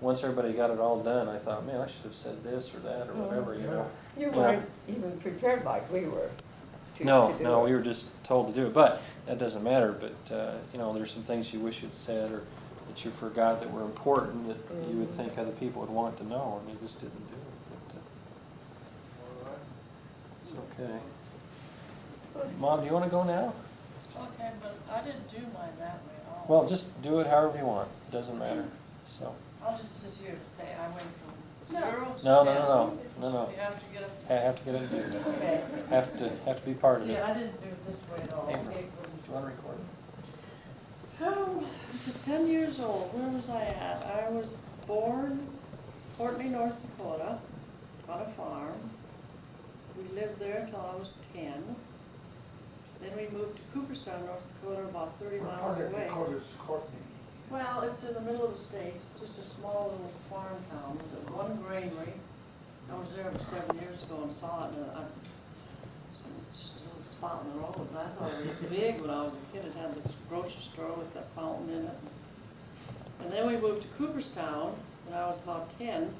once everybody got it all done, I thought, man, I should have said this or that or whatever, you know. You weren't even prepared like we were to No, do no, it. we were just told to do it, but that doesn't matter, but, you know, there's some things you wish you'd said or that you forgot that were important that you would think other people would want to know, and you just didn't do it, but, it's okay. Mom, do you want to go now? Okay, but I didn't do mine that way at all. Well, just do it however you want, doesn't matter, so. I'll just sit here and say I went from 0 to 10. No. You have to get I have to get it, Okay. have to be part of See, it. I didn't do it this way at all. Amber, Okay, do you want to record it? Oh, to 10 years old, where was I at? I was born Courtney, North Dakota, on a farm. We lived there until I was 10. Then we moved to Cooperstown, North Dakota, about 30 miles away. Courtney. Well, it's in the middle of the state, just a small little farm town with one granary. I was there 7 years ago and saw it, and it was just a little spot in the road, but I thought it was big when I was a kid. It had this grocery store with a fountain in it. And then we moved to Cooperstown when I was about 10,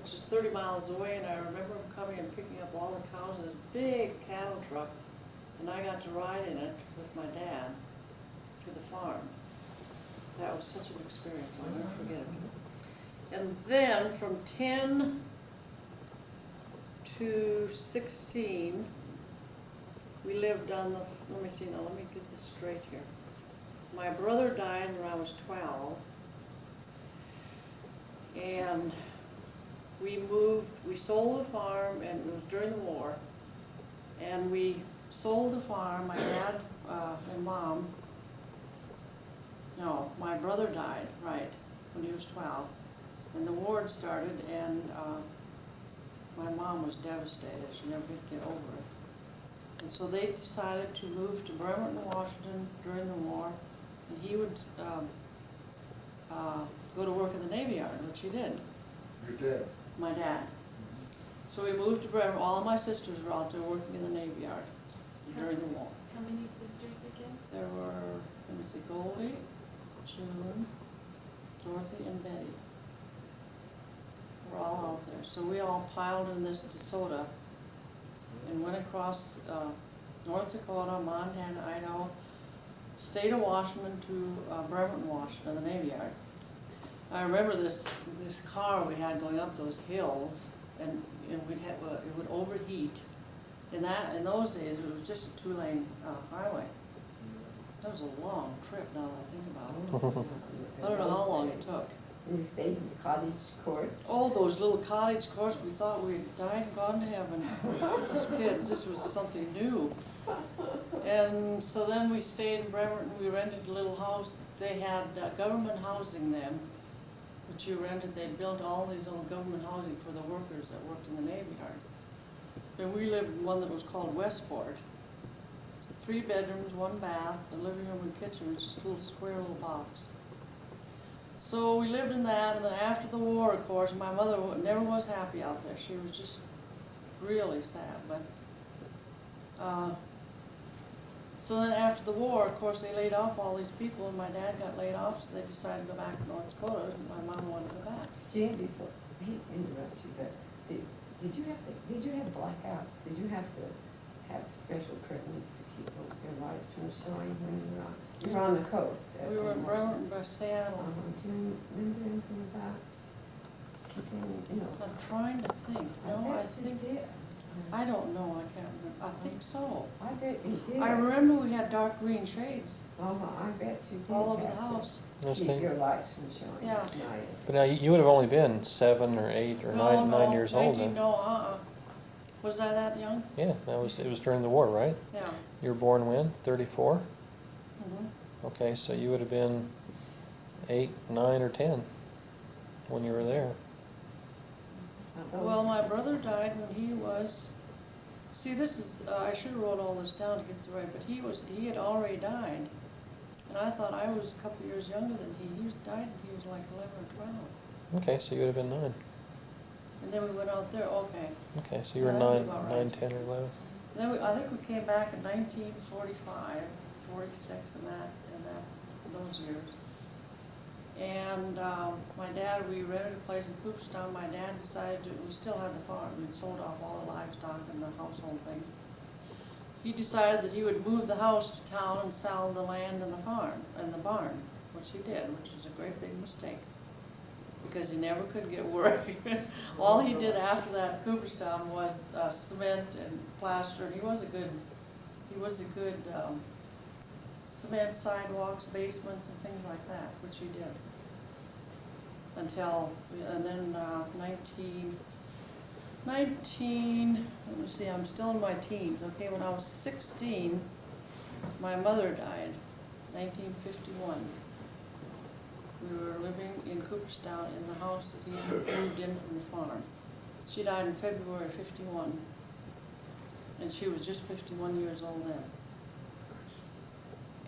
which is 30 miles away, and I remember coming and picking up all the cows in this big cattle truck, and I got to ride in it with my dad to the farm. That was such an experience, I'll never forget it. And then from 10 to 16, we lived on the, let me get this straight here. My brother died when I was 12, and we sold the farm, and it was during the war, and we sold the farm. My dad and mom, no, my brother died, right, when he was 12, and the war had started, and my mom was devastated. She never could get over it. And so they decided to move to Bremerton, Washington during the war, and he would go to work in the Navy Yard, which he did. Your dad? My dad. So we moved to Bremerton. All of my sisters were out there working in the Navy Yard during the war. How many sisters again? There were, let me see, Goldie, June, Dorothy, and Betty. We're all out there. So we all piled in this DeSoto and went across North Dakota, Montana, Idaho, state of Washington to Bremerton, Washington, the Navy Yard. I remember this car we had going up those hills, and we'd have, it would overheat. In those days, it was just a 2-lane highway. That was a long trip, now that I think about it. I don't know how long it took. And you stayed in the cottage courts. Oh, those little cottage courts, we thought we'd died and gone to heaven as kids. This was something new. And so then we stayed in Bremerton. We rented a little house. They had government housing then, which you rented. They built all these little government housing for the workers that worked in the Navy Yard. And we lived in one that was called Westport. 3 bedrooms, 1 bath, a living room and kitchen, which is a little square little box. So we lived in that, and then after the war, of course, my mother never was happy out there. She was just really sad. But so then after the war, of course, they laid off all these people, and my dad got laid off, so they decided to go back to North Dakota, and my mom wanted to go back. Jan, before, I hate to interrupt you, but did you have blackouts? Did you have to have special curtains to keep your lights from showing when you were on the coast? We were in Bremerton by Seattle. Do you remember anything about keeping, I'm trying to think. No, I you think, did. I don't know, I can't remember. I think so. I bet you did. I remember we had dark green shades I bet you did. all over the have to house. That's keep neat. your lights from showing Yeah. at night. But now, you would have only been 7 or 8 or 9 years old then. No, Was I that young? Yeah, it was during the war, right? Yeah. You were born when? 34? Mm-hmm. Okay, so you would have been 8, 9, or 10 when you were there. Well, my brother died when he was, see, this is, I should have wrote all this down to get it right, but he had already died. And I thought I was a couple years younger than he. He died when he was like 11 or 12. Okay, so you would have been 9. And then we went out there, okay. Okay, so you were Yeah, 9, that'd be about right. 9, 10, or 11. Then I think we came back in 1945, 46, and those years. And my dad, we rented a place in Cooperstown. My dad decided we still had the farm. We'd sold off all the livestock and the household things. He decided that he would move the house to town and sell the land and the farm and the barn, which he did, which was a great big mistake because he never could get work. All he did after that in Cooperstown was cement and plaster, and he was a good cement sidewalks, basements, and things like that, which he did. And then 19, let me see, I'm still in my teens. Okay, when I was 16, my mother died, 1951. We were living in Cooperstown in the house that he had moved in from the farm. She died in February of 51, and she was just 51 years old then.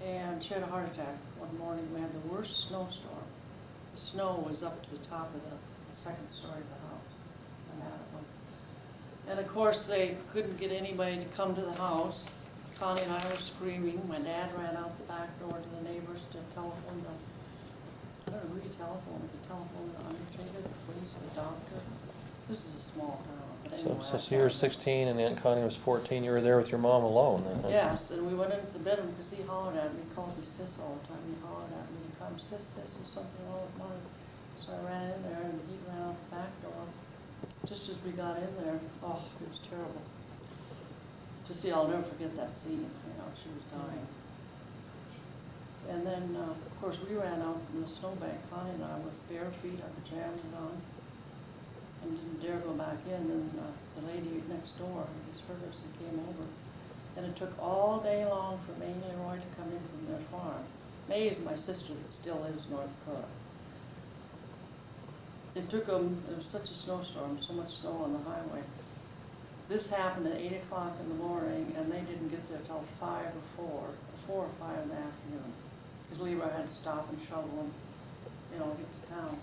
And she had a heart attack one morning. We had the worst snowstorm. The snow was up to the top of the second story of the house. So bad it was. And of course, they couldn't get anybody to come to the house. Connie and I were screaming. My dad ran out the back door to the neighbors to telephone the, I don't know who you telephoned. You telephoned the undertaker, the police, the doctor. This is a small town. But anyway, So you were 16 and Aunt Connie was 14. You were there with your mom alone then, huh? Yes, and we went into the bedroom because he hollered at me. He called me sis all the time. He hollered at me to come, sis, there's something wrong with mother. So I ran in there and he ran out the back door. Just as we got in there, oh, it was terrible. To see, I'll never forget that scene. You know, she was dying. And then, of course, we ran out in the snowbank, Connie and I, with bare feet, our pajamas on, and didn't dare go back in. And the lady next door, these herders, came over. And it took all day long for May and Leroy to come in from their farm. May is my sister that still lives in North Dakota. It took them, it was such a snowstorm, so much snow on the highway. This happened at 8 o'clock in the morning, and they didn't get there till 5 or 4 or 5 in the afternoon. Because Leroy had to stop and shovel and, you know, get to town.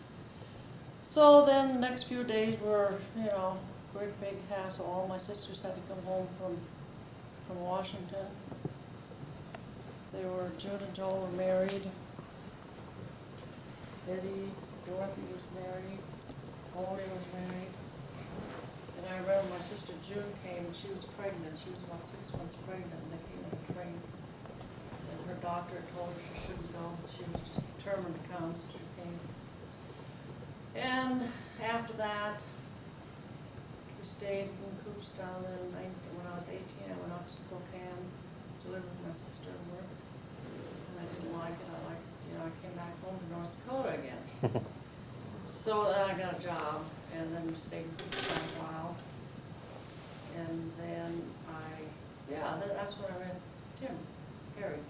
So then the next few days were, you know, great big hassle. All my sisters had to come home from Washington. June and Joel were married. Dorothy was married. Molly was married. And I remember my sister June came, and she was pregnant. She was about 6 months pregnant, and they came in a train. And her doctor told her she shouldn't go, but she was just determined to come, so she came. And after that, we stayed in Cooperstown. Then when I was 18, I went out to Spokane to live with my sister and work. And I didn't like it. I came back home to North Dakota again. So then I got a job, and then we stayed in Cooperstown a while. And then that's when I met Harry.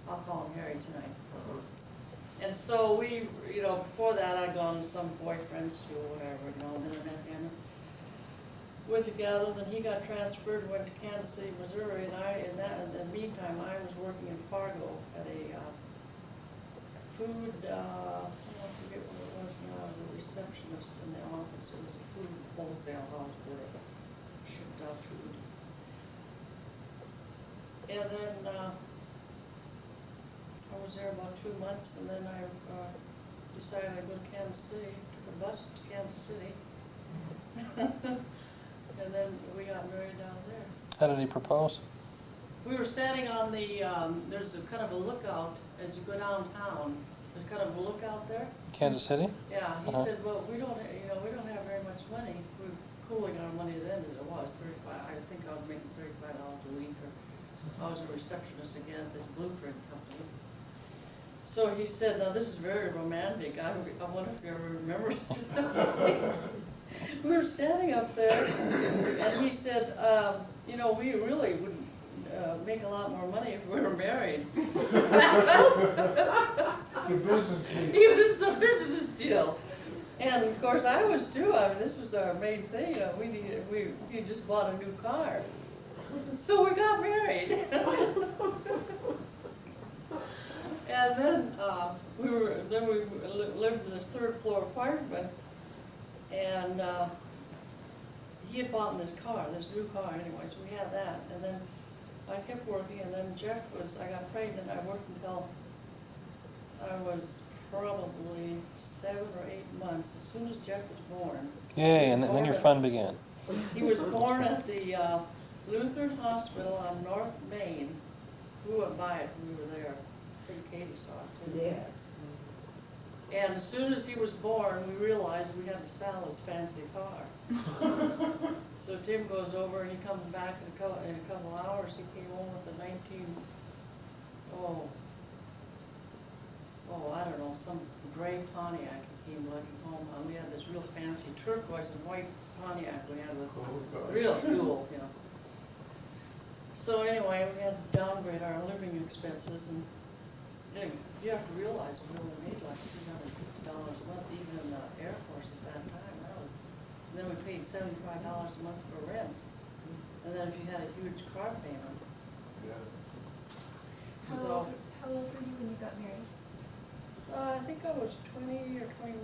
I'll call him Harry tonight. And so we, before that I'd gone to some boyfriends too, or whatever, then I met him. Went together, then he got transferred and went to Kansas City, Missouri, and in the meantime, I was working in Fargo at a food, I forget what it was now, I was a receptionist in the office. It was a food wholesale house where they shipped out food. And then I was there about 2 months, and then I decided I'd go to Kansas City, took a bus to Kansas City. And then we got married down there. How did he propose? We were standing on the, there's a kind of a lookout as you go downtown. There's kind of a lookout there. Kansas City? Yeah, he said, well, we don't have very much money. We were pooling our money then as it was, 35. I think I was making $35 a week, or I was a receptionist again at this blueprint company. So he said, now this is very romantic. I wonder if you ever remember this. We were standing up there, and he said, we really would make a lot more money if we were married. It's a business deal. This is a business deal. And of course I was too. I mean, this was our main thing. We just bought a new car. So we got married. And then we lived in this 3rd floor apartment, and he had bought this car, this new car anyway, so we had that. And then I kept working, and then I got pregnant. I worked until I was probably 7 or 8 months, as soon as Jeff was born. Yay, and then your fun began. He was born at the Lutheran Hospital on North Main. We went by it when we were there. I think Katie saw it too. Yeah. And as soon as he was born, we realized we had to sell his fancy car. So Tim goes over and he comes back in a couple hours. He came home with a I don't know, some gray Pontiac he came lugging home. We had this real fancy turquoise and white Pontiac we had with real cool, you know. So anyway, we had to downgrade our living expenses, and you have to realize we only made like $350 a month, even in the Air Force at that time. And then we paid $75 a month for rent. And then if you had a huge car payment. Yeah. So, How old were you when you got married? I think I was 20 or 21.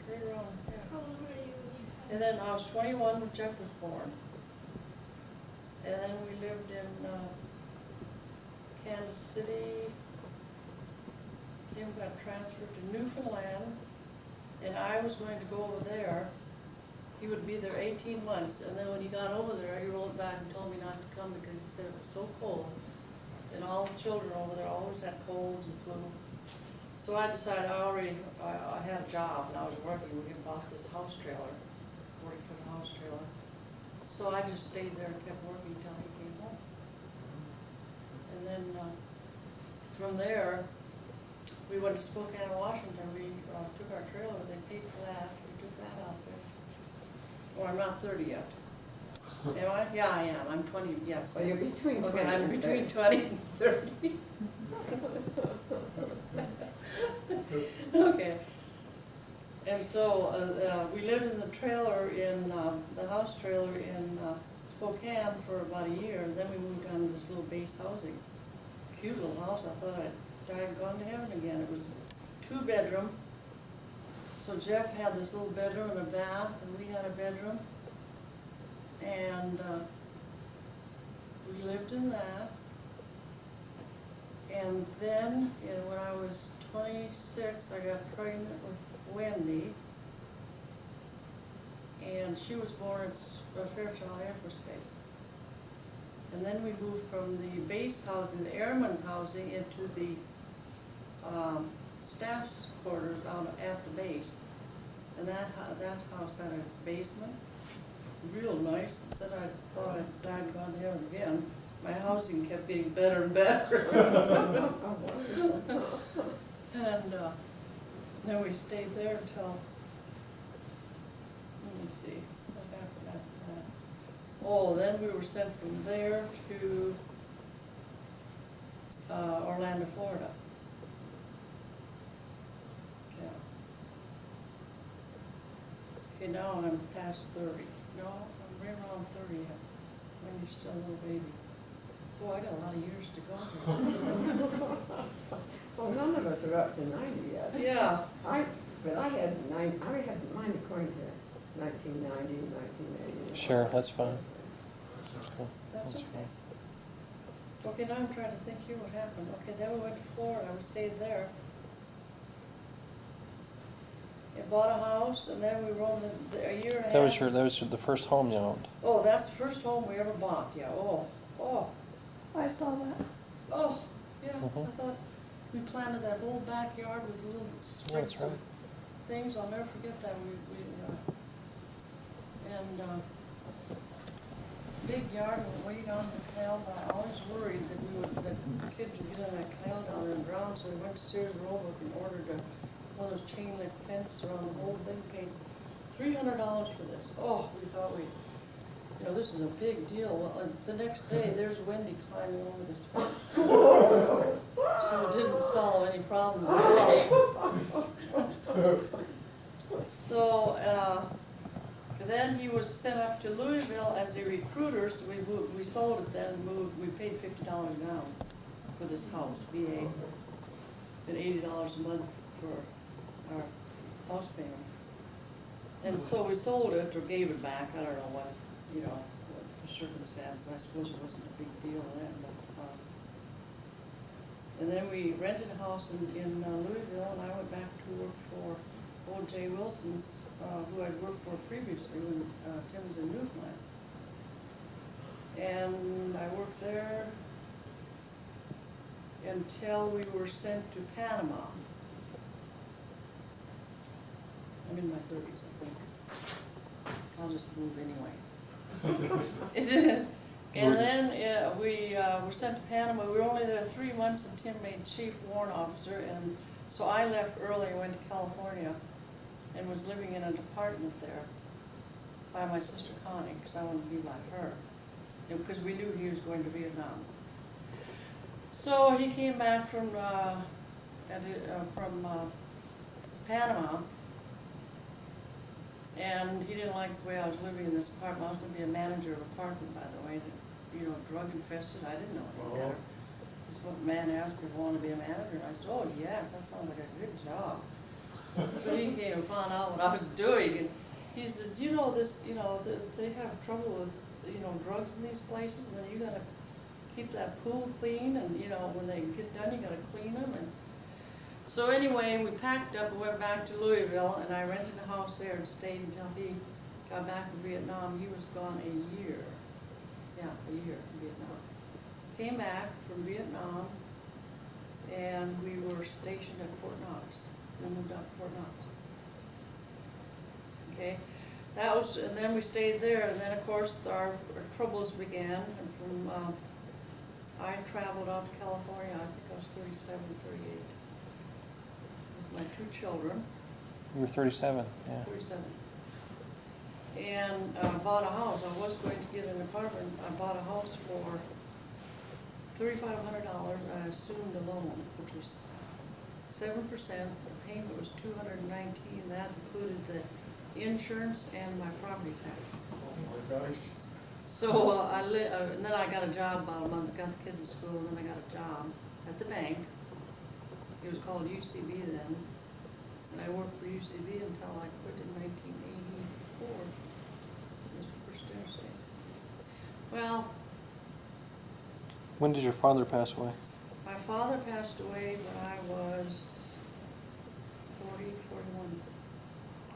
Right around, yeah. How old were you when you had? And then I was 21 when Jeff was born. And then we lived in Kansas City. Tim got transferred to Newfoundland, and I was going to go over there. He would be there 18 months, and then when he got over there, he rolled back and told me not to come because he said it was so cold. And all the children over there always had colds and flu. So I decided I had a job and I was working. We had bought this house trailer, 40-foot house trailer. So I just stayed there and kept working until he came home. And then from there, we went to Spokane, Washington. We took our trailer, they paid for that. We took that out there. Oh, I'm not 30 yet. Am I? Yeah, I am. I'm 20, yes. So you're between 20 Okay, I'm and between 30. 20 and 30. Okay. And so we lived in the trailer the house trailer in Spokane for about a year, and then we moved on to this little base housing. Cute little house. I thought I'd died and gone to heaven again. It was 2-bedroom. So Jeff had this little bedroom and a bath, and we had a bedroom. And we lived in that. And then, when I was 26, I got pregnant with Wendy. And she was born at Fairchild Air Force Base. And then we moved from the base housing, the airman's housing, into the staff's quarters down at the base. And that house had a basement. Real nice. Then I thought I'd died and gone to heaven again. My housing kept getting better and better. And then we stayed there until, let me see, what happened after that? Oh, then we were sent from there to Orlando, Florida. Yeah. Okay, now I'm past 30. No, I'm right around 30 yet. When you're still a little baby. Boy, I got a lot of years to go. Well, none of us are up to 90 yet. Yeah. But I had mine according to 1990 and 1980. Sure, that's fine. That's cool. That's okay. fine. Okay, now I'm trying to think here what happened. Okay, then we went to Florida. We stayed there. And bought a house, and then we were on a year and a half. That was the first home you owned. Oh, that's the first home we ever bought. Yeah. Oh. I saw that. Oh, yeah. Mhm. I thought we planted that whole backyard with little sprigs that's right. of things. I'll never forget that. Big yard and way down the canal. But I always worried that the kids would get in that canal down there and drown. So we went to Sears Roebuck and ordered one of those chain link fence around the whole thing. Paid $300 for this. Oh, we thought this is a big deal. Well, the next day, there's Wendy climbing over this fence. So it didn't solve any problems at all. So then he was sent up to Louisville as a recruiter, so we sold it then, we paid $50 down for this house, VA, and $80 a month for our house payment. And so we sold it or gave it back, I don't know what the circumstances, I suppose it wasn't a big deal then, but And then we rented a house in Louisville, and I went back to work for O.J. Wilson's, who I'd worked for previously when Tim was in Newfoundland. And I worked there until we were sent to Panama. I'm in my 30s, I think. I'll just move anyway. And then we were sent to Panama. We were only there 3 months, and Tim made chief warrant officer, and so I left early and went to California and was living in an apartment there by my sister Connie, because I wanted to be by her, because we knew he was going to Vietnam. So he came back from Panama, and he didn't like the way I was living in this apartment. I was going to be a manager of apartment, by the way, drug infested. I didn't know any better. This man asked me if I wanted to be a manager, and I said, oh yes, that sounds like a good job. So he came and found out what I was doing, and he says, they have trouble with, drugs in these places, and then you gotta keep that pool clean, and, when they get done, you gotta clean them, and so anyway, we packed up and went back to Louisville, and I rented a house there and stayed until he got back from Vietnam. He was gone a year. Yeah, a year in Vietnam. Came back from Vietnam, and we were stationed at Fort Knox. We moved out to Fort Knox. Okay, and then we stayed there, and then of course our troubles began, and from, I traveled out to California, I think I was 37, 38, with my 2 children. You were 37, yeah. 37. And bought a house. I was going to get an apartment. I bought a house for $3,500, and I assumed a loan, which was 7%. The payment was $219. That included the insurance and my property tax. Oh my gosh. So and then I got a job about a month. Got the kids to school, and then I got a job at the bank. It was called UCB then, and I worked for UCB until I quit in 1984. It was First Interstate. Well, When did your father pass away? my father passed away when I was 40, 41.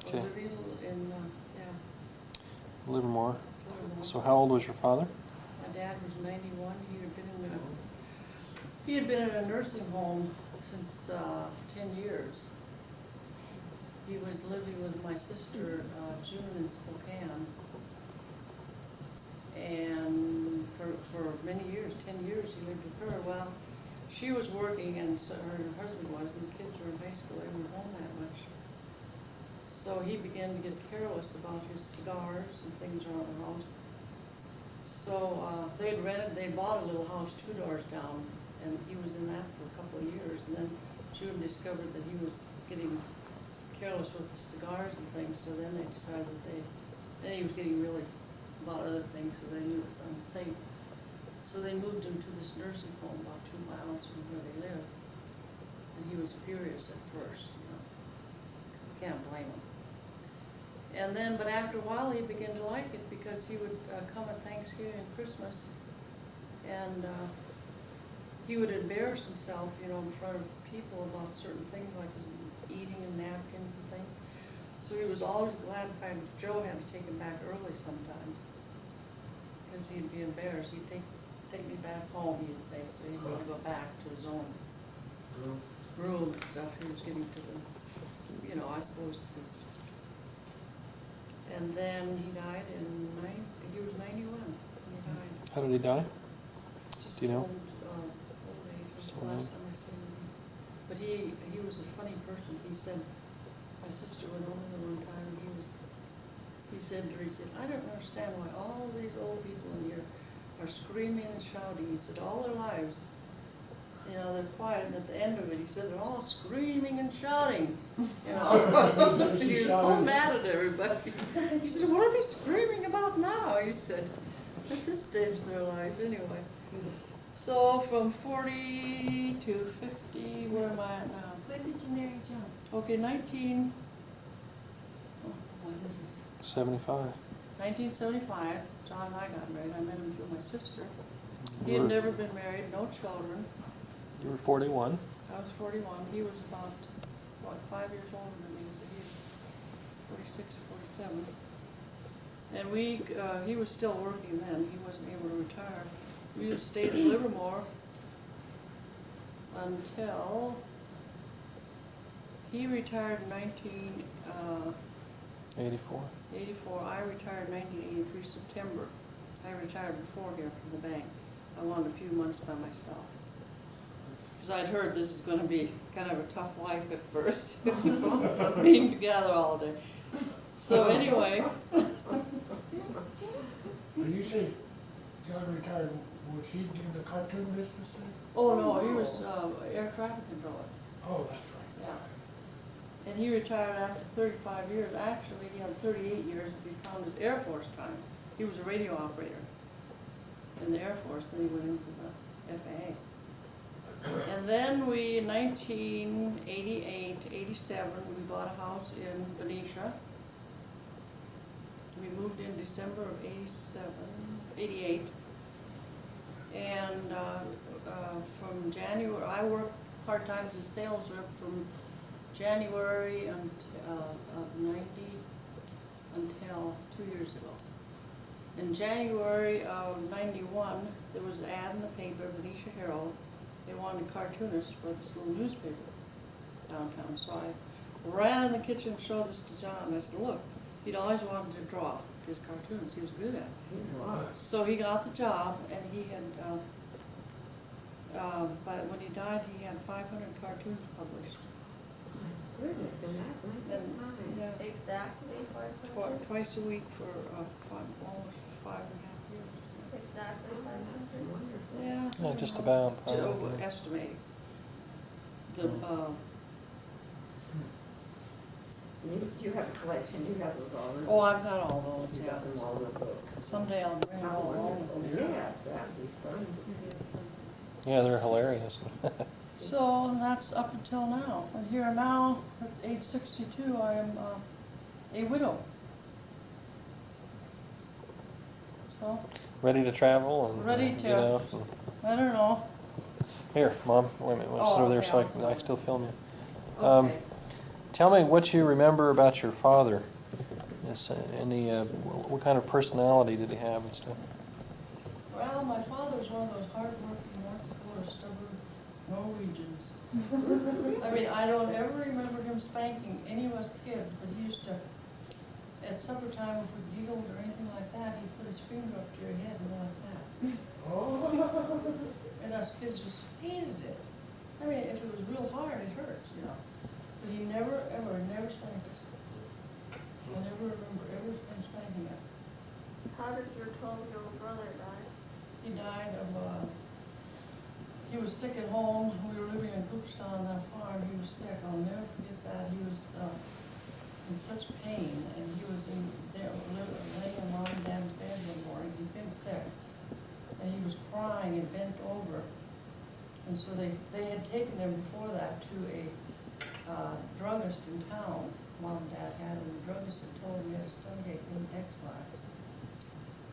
Okay. Living in, Livermore. Livermore. So how old was your father? My dad was 91. He had been in a nursing home since 10 years. He was living with my sister, June, in Spokane. And for many years, 10 years, he lived with her. Well, she was working, and so her husband was, and the kids were in high school. They weren't home that much. So he began to get careless about his cigars and things around the house. So they bought a little house 2 doors down, and he was in that for a couple of years. And then June discovered that he was getting careless with the cigars and things, so then they decided then he was getting really about other things, so they knew it was unsafe. So they moved him to this nursing home about 2 miles from where they lived. And he was furious at first, Can't blame him. And then, but after a while, he began to like it, because he would come at Thanksgiving and Christmas, and he would embarrass himself, in front of people about certain things, like his eating and napkins and things. So he was always glad, in fact, Joe had to take him back early sometimes, because he'd be embarrassed. He'd take me back home, he'd say, so he'd want to go back to his own room and stuff. He was getting to the, I suppose his. And then he died he was 91 when he died. How did he die? Just Do you know? old age was Just the old last age. time I seen him. But he was a funny person. He said, my sister went over there one time, and he said to her, I don't understand why all these old people in here are screaming and shouting. He said, all their lives, they're quiet, and at the end of it, he said, they're all screaming and shouting, He was so mad at everybody. He said, what are they screaming about now? He said, at this stage of their life, anyway. So from 40 to 50, where am I at now? When did you marry John? Okay, 1975. 1975, John and I got married. I met him through my sister. He had never been married, no children. You were 41. I was 41. He was about, 5 years older than me, so he was 46 or 47. And he was still working then. He wasn't able to retire. We just stayed in Livermore until he retired in 84. 1984. I retired in 1983 September. I retired before here from the bank. I wanted a few months by myself. Because I'd heard this is going to be kind of a tough life at first, being together all day. So anyway. When you say John retired, was he in the cartoon business then? Oh no, he was air traffic controller. Oh, that's right. Yeah. And he retired after 35 years. Actually, he had 38 years if you count his Air Force time. He was a radio operator in the Air Force, then he went into the FAA. And then in 1988, 87, we bought a house in Benicia. We moved in December of 88. And from January, I worked part-time as a sales rep from January of 90 until 2 years ago. In January of 91, there was an ad in the paper, Benicia Herald. They wanted cartoonists for this little newspaper downtown. So I ran in the kitchen and showed this to John. I said, look, he'd always wanted to draw his cartoons. He was good at it. He was. So he got the job, and he had, but when he died, he had 500 cartoons published. Goodness, in that length of And, time. yeah, Exactly 500. twice a week for almost 5.5 years. Exactly That's 500. wonderful. Yeah. Yeah, just about. To Probably. overestimate. The, You have a collection, you have those all in. oh, I've got all those, You yeah. got them all in the book. Someday I'll bring them How all along wonderful. with me. Yes, that'd be fun. Yeah, they're hilarious. So that's up until now. And here now, at age 62, I am a widow. So, Ready to travel and Ready get to. out and- I don't know. Here, Mom. Wait a minute. Let's sit Oh, over there okay, so I I'll can sit. still film you. Okay. Tell me what you remember about your father. Yes, what kind of personality did he have and stuff? Well, my father was one of those hard-working, North Dakota, stubborn Norwegians. I mean, I don't ever remember him spanking any of us kids, but he used to, at supper time, if we giggled or anything like that, he'd put his finger up to your head and go like that. Oh. And us kids just hated it. I mean, if it was real hard, it hurts, you know. But he never spanked us. I never remember ever him spanking us. How did your 12-year-old brother die? He died of, he was sick at home. We were living in Cookstown on that farm. He was sick. I'll never forget that. He was in such pain, and he was in there laying in Mom and Dad's bed one morning. He'd been sick, and he was crying and bent over. And so they had taken him before that to a druggist in town. Mom and Dad had, and the druggist had told him he had a stomachache and X-lax,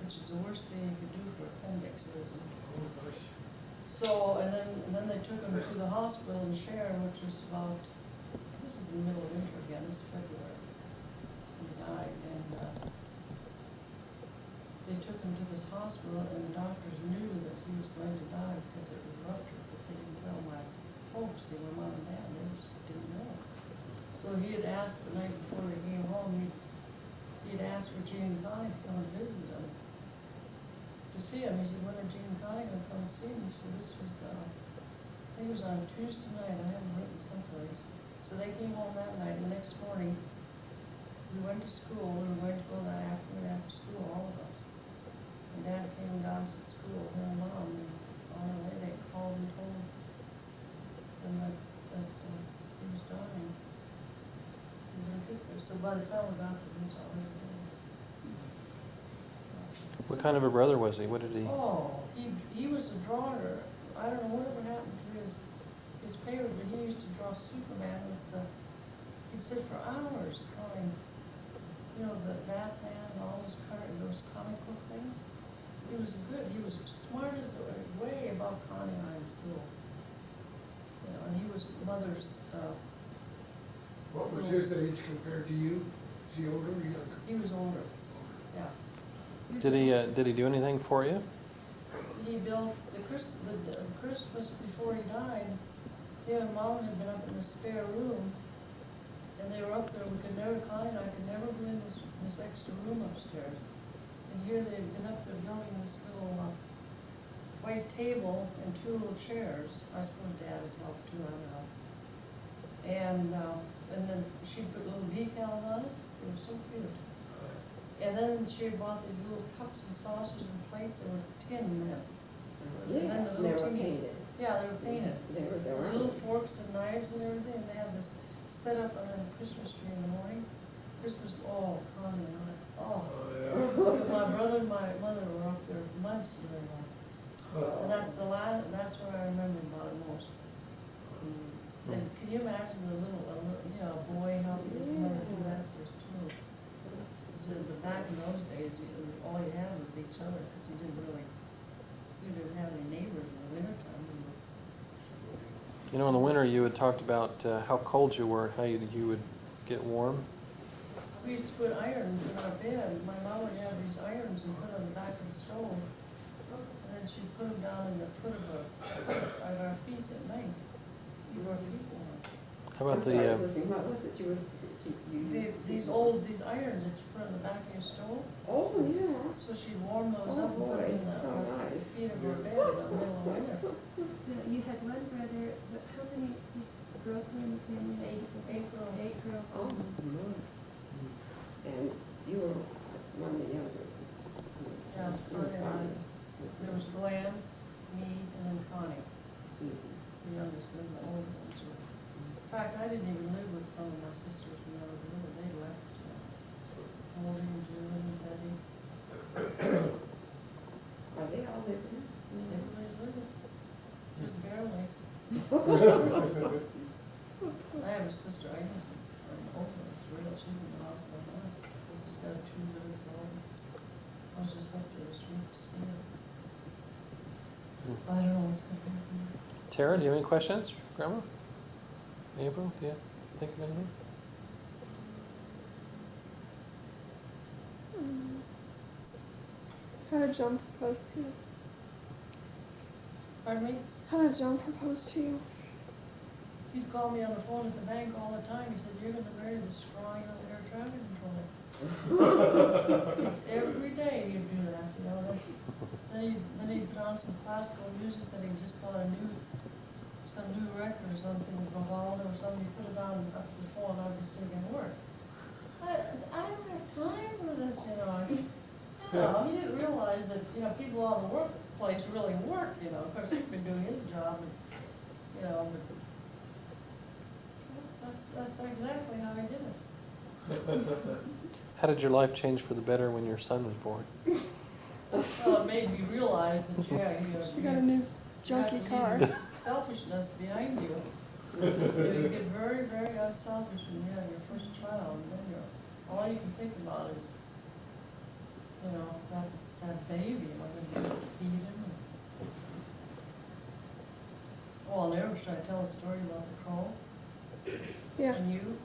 which is the worst thing you could do for appendixes. So, and then they took him to the hospital in Sharon, which was about, this is in the middle of winter again, this is February. He died, and they took him to this hospital, and the doctors knew that he was going to die because it was ruptured, but they didn't tell my folks, they were Mom and Dad, they just didn't know. So he had asked the night before they came home, he'd asked for Gene and Connie to come and visit him, to see him. He said, when are Gene and Connie going to come and see me? So this was, I think it was on a Tuesday night, I have it written someplace. So they came home that night, and the next morning, we went to school. We were going to go that afternoon after school, all of us. And Dad came and got us at school, him and Mom, and on the way they called and told them that he was dying. We didn't get there. So by the time we got there, he was already dead. What kind of a brother was he? What did he? Oh, he was a drawer. I don't know whatever happened to his paper, but he used to draw Superman with he'd sit for hours drawing, you know, the Batman and all those comic book things. He was smart as way above Connie and I in school. You know, and he was mother's, What was his age compared to you? Is he older or younger? he was older, yeah. Did he do anything for you? He built the Christmas before he died, him and Mom had been up in the spare room, and they were up there, Connie and I could never go in this extra room upstairs. And here they'd been up there building this little white table and 2 little chairs. I suppose Dad had helped too, I don't know. And then she put little decals on it. It was so cute. And then she had bought these little cups and saucers and plates that were tin then. And then Yes, the they little were tin- painted. Yeah, they were painted. They were The little forks and knives and everything, and they had this set up under the Christmas tree in the morning. Christmas, oh, Connie and I, oh. My brother and my mother were up there months during that. And that's that's what I remember about it most. And can you imagine a boy helping his mother do that for his tools? He said, but back in those days, all you had was each other, because you didn't have any neighbors in the wintertime. You know, in the winter, you had talked about how cold you were, how you would get warm. We used to put irons in our bed. My mom would have these irons and put on the back of the stove. And then she'd put them down in the foot at our feet at night to keep our feet warm. How about I'm sorry, the, Lizzie, what was it you used? These irons that you put on the back of your stove. Oh, yeah. So she'd warm those Oh, up and put them in boy. Oh, our nice. feet of our bed in the middle of winter. Now, you had one brother, but how many girls were in the family? Eight girls. 8 girls. Oh, and you were one of the younger. Yeah, You were Connie and Connie. There was Glenn, me, and then Connie, Mhm. the youngest, and the older ones were. In fact, I didn't even live with some of my sisters when I was little. They left. Molly and June and Betty. Are they all living? Everybody's living. Just barely. I have a sister, Agnes, it's older, it's real. She's in the hospital now. She's got a 2-liver problem. I was just up there this week to see her. I don't know what's going to happen. Tara, do you have any questions, Grandma? April, do you think of anything? How did John propose to you? Pardon me? How did John propose to you? He'd call me on the phone at the bank all the time. He said, "You're going to marry the scrawny little air traffic controller." Every day he'd do that, you know. Then he'd put on some classical music that he just bought some new record or something, Vivaldi or something. He'd put it on up to the phone. I'd be sitting at work. I don't have time for this, you know. He didn't realize that, people on the workplace really work, Of course, he'd been doing his job, but that's exactly how he did it. How did your life change for the better when your son was born? Well, it made me realize that, She got a new you have to junky car. leave selfishness behind you. You get very, very unselfish when you have your first child, and then all you can think about is, that baby, am I going to feed him? Oh, I'll never, should I tell a story about the crow? Yeah. And you?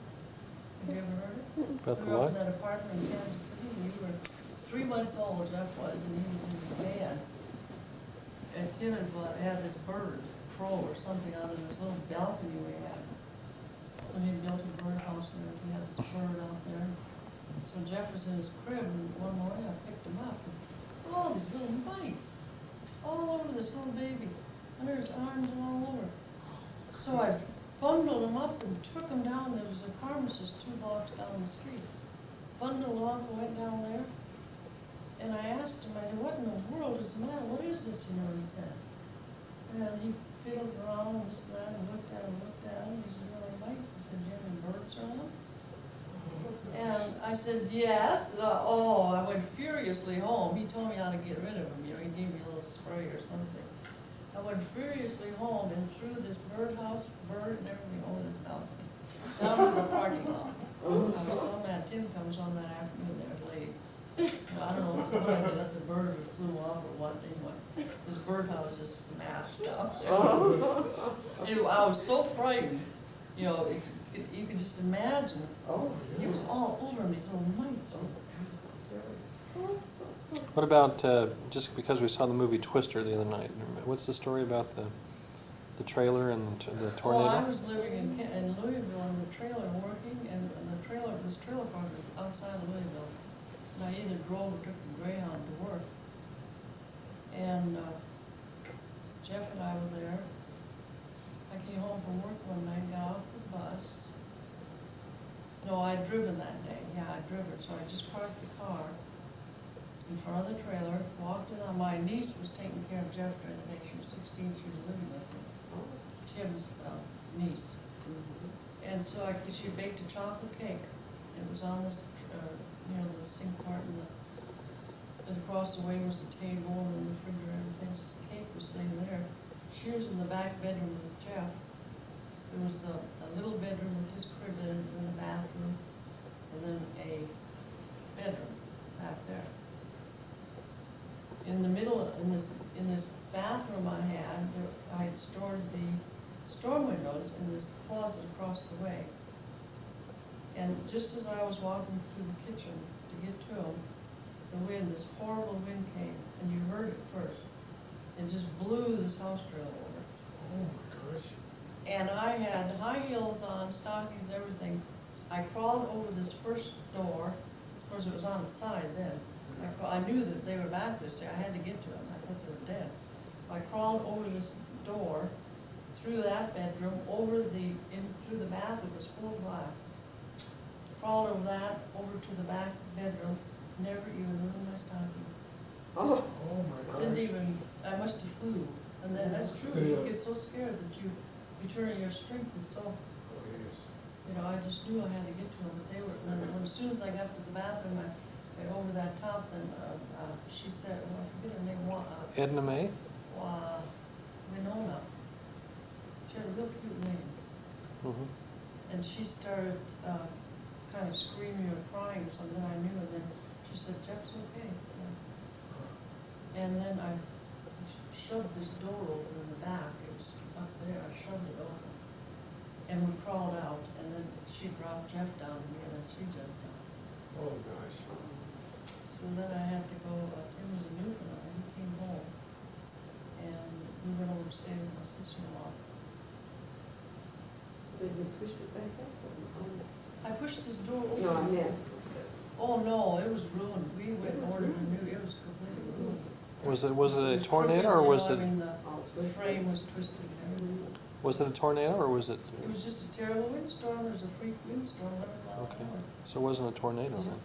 Have you ever heard it? About We the were up what? in that apartment in Kansas City, and we were 3 months old, Jeff was, and he was in his van. And Tim had this bird, crow or something, out of this little balcony we had. And he built a birdhouse there, he had this bird out there. So Jeff was in his crib, and one morning I picked him up, and all these little mites, all over this little baby, under his arms and all over. So I bundled him up and took him down. There was a pharmacist 2 blocks down the street. Bundled him up and went down there. And I asked him, I said, "What in the world is the matter? What is this?" He said. And he fiddled around and this and that and looked at him. He said, "Really, mites?" He said, "Do you have any birds around?" And I said, "Yes." I went furiously home. He told me how to get rid of them. He gave me a little spray or something. I went furiously home and threw this birdhouse, bird and everything over this balcony, down to the parking lot. I was so mad. Tim comes home that afternoon there at Lay's. I don't know what I did, the bird flew off off at one day when this birdhouse just smashed down. Oh, And I was so frightened, you know, you could just imagine. oh, It was all over me, these little mites. What about, just because we saw the movie Twister the other night, what's the story about the trailer and the tornado? Well, I was living in Louisville in the trailer working, and this trailer park was outside Louisville. And I either drove or took the Greyhound to work. And Jeff and I were there. I came home from work one night, got off the bus. No, I'd driven that day. Yeah, I'd driven, so I just parked the car in front of the trailer, walked in. My niece was taking care of Jeff during the day. She was 16, she was living with me. Tim's niece. And so she baked a chocolate cake. It was on this, the sink part, and across the way was the table and then the refrigerator and things. The cake was sitting there. She was in the back bedroom with Jeff. There was a little bedroom with his crib in it, and a bathroom, and then a bedroom back there. In the middle, in this bathroom I had stored the storm windows in this closet across the way. And just as I was walking through the kitchen to get to them, this horrible wind came, and you heard it first. It just blew this house trail over. Oh my gosh. And I had high heels on, stockings, everything. I crawled over this first door. Of course, it was on its side then. I knew that they were back there, so I had to get to them. I thought they were dead. I crawled over this door, through that bedroom, through the bathroom, it was full of glass. Crawled over that, over to the back bedroom, never even ruined my stockings. oh, Oh my gosh. Didn't even, I must have flew. And then, that's true, you get so scared that you turn your strength is so, Oh, yes. I just knew I had to get to them, but they were, and then as soon as I got to the bathroom, I went over that top, then, she said, I forget her name, Edna May? Winona. She had a real cute name. Mm-hmm. And she started, kind of screaming or crying or something, I knew, and then she said, Jeff's okay. And then I shoved this door open in the back, it was up there, I shoved it open. And we crawled out, and then she dropped Jeff down to me, and then she jumped down. Oh gosh. So then I had to go, Tim was a Newfoundland, he came home, and we went over to stay with my sister-in-law. did you push it back up? I pushed this door open. No, I meant. Oh, no, it was ruined, we went and ordered a new, it was completely ruined. Was it It a was tornado, or crooked, was I it, mean, All the twisted. frame was twisted and everything. was it a tornado, or was it? It was just a terrible windstorm, there was a freak windstorm, 11 miles Okay. an hour. So it wasn't a tornado then?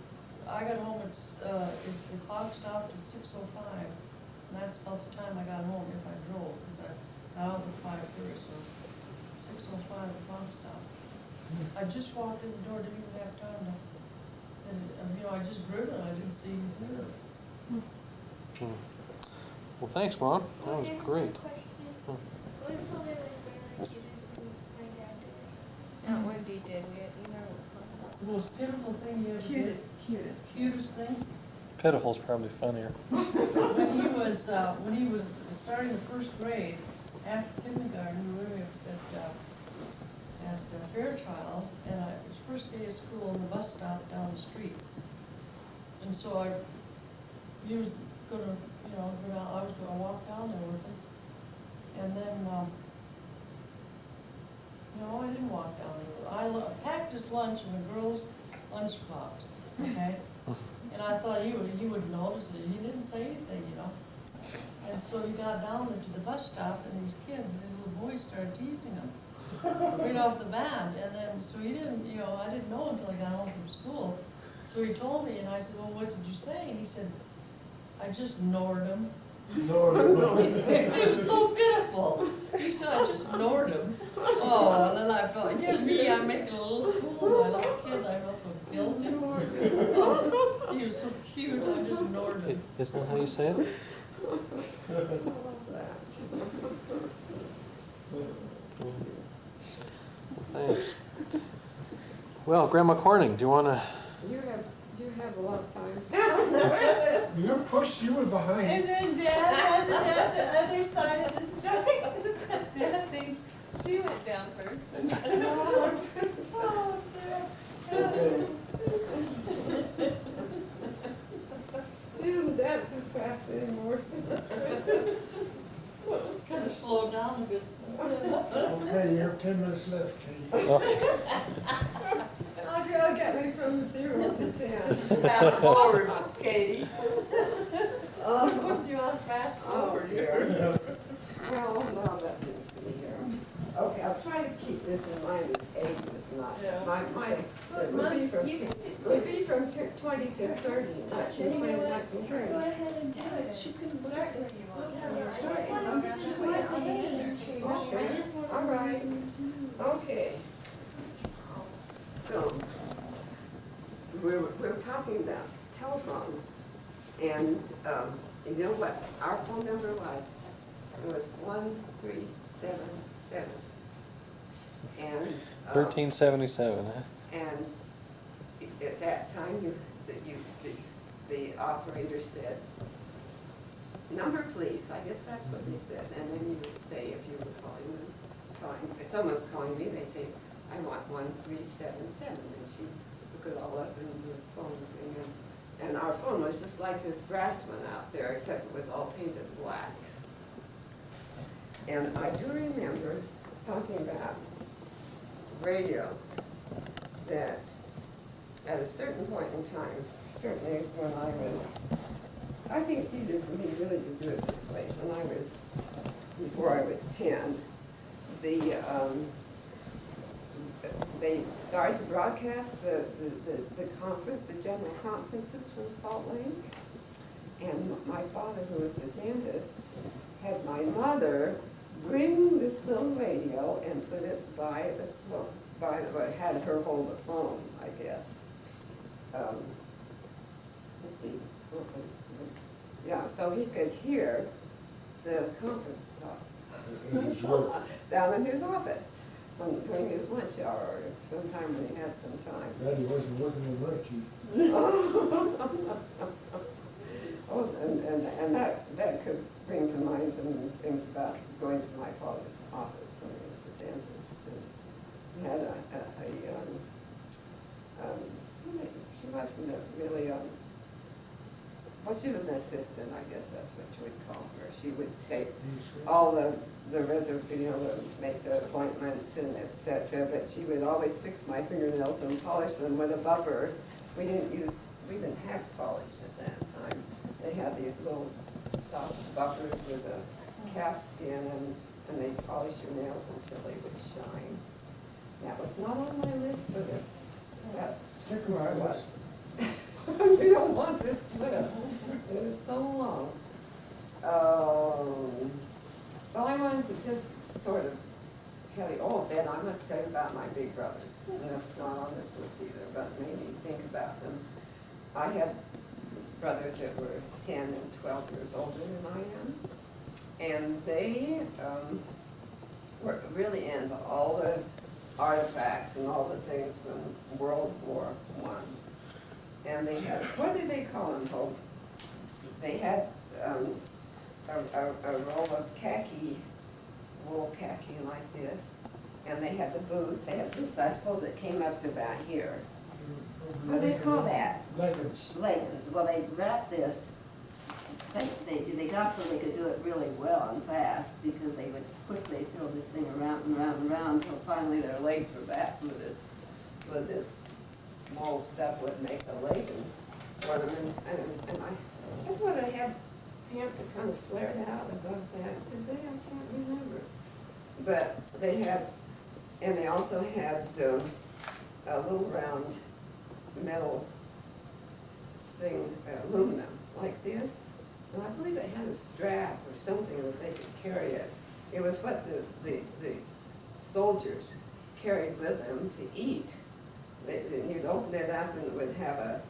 I got home at, the clock stopped at 6:05, and that's about the time I got home if I drove, because I got out at 5:30, so 6:05 the clock stopped. I just walked in the door, didn't even have time to, and, I just driven, I didn't see anything. Hmm. Well, thanks, Mom. That was I have a great. question. Hmm. What was probably like really cutest thing my dad did? Not what he did, we remember. The most pitiful thing you ever did, cutest thing, Pitiful's probably funnier. when he was starting the first grade, after kindergarten, we were living at Fairchild, and it was first day of school, and the bus stopped down the street. And so he was gonna, go down, I was gonna walk down there with him. And then, no, I didn't walk down there. I packed his lunch in a girl's lunchbox, okay? And I thought he would notice it. He didn't say anything, And so he got down there to the bus stop, and these little boys started teasing him right off the bat. And then, so he didn't, I didn't know until I got home from school. So he told me, and I said, well, what did you say? And he said, I just ignored him. No. It was so pitiful. He said, I just ignored him. Oh, and then I felt, I'm making a little fool of my little kid. I felt so guilty. Oh, he was so cute, I just ignored him. Isn't that how you say it? I love that. Well, thanks. Well, Grandma Corning, do you want to? You have Do you have a lot of time? You got pushed, you were behind. And then Dad has the other side of the story. Dad thinks she went down first. Oh, Dad. Isn't that as fast anymore? Kind of slow down a bit. Okay, you have 10 minutes left, Katie. I'll get me from 0 to 10. Fast forward, Katie. Oh, You want fast oh forward? dear. Well, now let me see here. Okay, I'll try to keep this in mind, it's ages, not, Yeah. it would be from, You can it would be from 20 to 30, not 20 to 30. Go ahead and do it. She's gonna start if you want. Okay, all right, okay. So, we're talking about telephones, and you know what our phone number was? It was 1377. And 1377, huh? and at that time, the operator said, "Number, please." I guess that's what he said. And then you would say, if you were if someone was calling me, they'd say, "I want 1377." And she look it all up in the phone thing. And our phone was just like this brass one out there, except it was all painted black. And I do remember talking about radios that at a certain point in time, certainly when I think it's easier for me really to do it this way. Before I was 10, they started to broadcast the conference, the general conferences from Salt Lake. And my father, who was a dentist, had my mother bring this little radio and put it by the phone, had her hold the phone, I guess. Let's see. Yeah, so he could hear the conference talk down in his office during his lunch hour, or sometime when he had some time. Daddy wasn't working on Marcie. Oh, and that could bring to mind some things about going to my father's office when he was a dentist. And he had she wasn't really, well, she was an assistant, I guess that's what you would call her. She would take all the make the appointments and et cetera, but she would always fix my fingernails and polish them with a buffer. We didn't have polish at that time. They had these little soft buffers with a calf skin, and they polish your nails until they would shine. That was not on my list for this. That's Stick around, let's. we don't want this list. It is so long. Well, I wanted to just sort of tell you, then I must tell you about my big brothers. And that's not on this list either, but maybe think about them. I had brothers that were 10 and 12 years older than I am. And they were really into all the artifacts and all the things from World War I. And they had, what did they call them, Hope? They had a roll of khaki, wool khaki like this. And they had the boots. They had boots, I suppose, that came up to about here. What do they call that? Leggings. Leggings. Well, they wrapped this. They got so they could do it really well and fast because they would quickly throw this thing around and around and around until finally their legs were back with this mold stuff would make the legging for them. And I guess whether they had pants that kind of flared out above that. Did they? I can't remember. But they had, and they also had a little round metal thing, aluminum, like this. And I believe they had a strap or something that they could carry it. It was what the soldiers carried with them to eat. You'd open it up and it would have a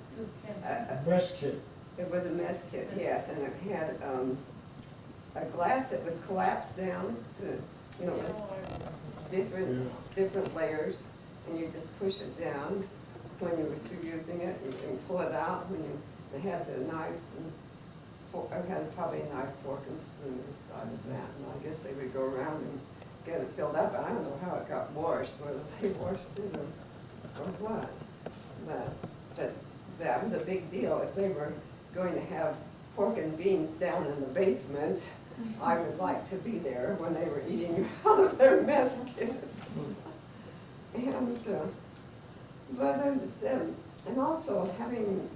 Mess kit. it was a mess kit, yes, and it had a glass that would collapse down to, with different layers, and you just push it down. when you were through using it, you can pull it out when they had the knives and I had probably a knife, fork, and spoon inside of that, and I guess they would go around and get it filled up. I don't know how it got washed, whether they washed it or what. But that was a big deal. If they were going to have pork and beans down in the basement, I would like to be there when they were eating out of their mess kits. And also having,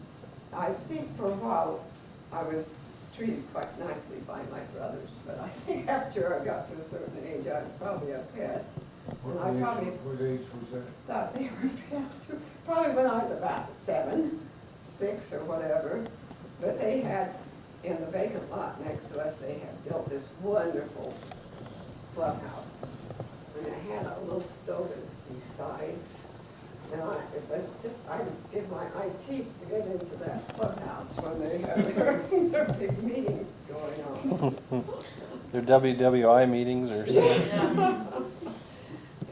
I think for a while, I was treated quite nicely by my brothers, but I think after I got to a certain age, I was probably a pest. And I probably What age was that? thought they were pests too. Probably when I was about 7, 6 or whatever. But they had, in the vacant lot next to us, they had built this wonderful clubhouse. And it had a little stove in these sides. And I would give my eye teeth to get into that clubhouse when they had their big meetings going on. Their WWI meetings or something? Yeah.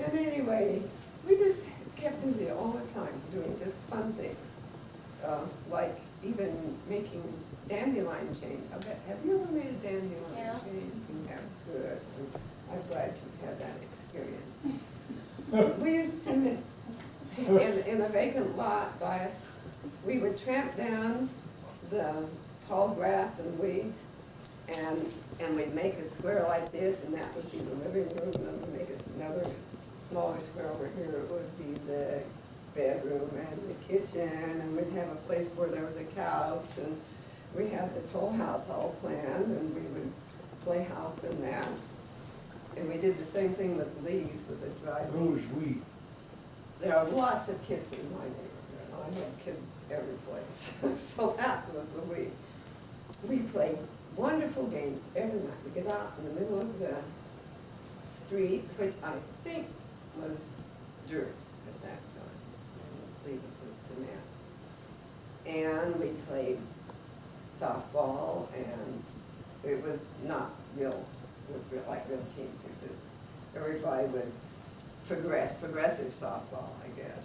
And anyway, we just kept busy all the time doing just fun things. Like even making dandelion chains. Have you ever made a dandelion chain? You have, good. I'm glad you had that experience. We used to, in a vacant lot by us, we would tramp down the tall grass and weeds, and we'd make a square like this, and that would be the living room, and then we'd make another smaller square over here. It would be the bedroom and the kitchen, and we'd have a place where there was a couch, and we had this whole house all planned, and we would play house in that. And we did the same thing with leaves, with the dried leaves. Those we. There are lots of kids in my neighborhood. I had kids every place. So that was the week. We played wonderful games every night. We get out in the middle of the street, which I think was dirt at that time. I believe it was cement. And we played softball, and it was not like real team too. Just everybody would progressive softball, I guess,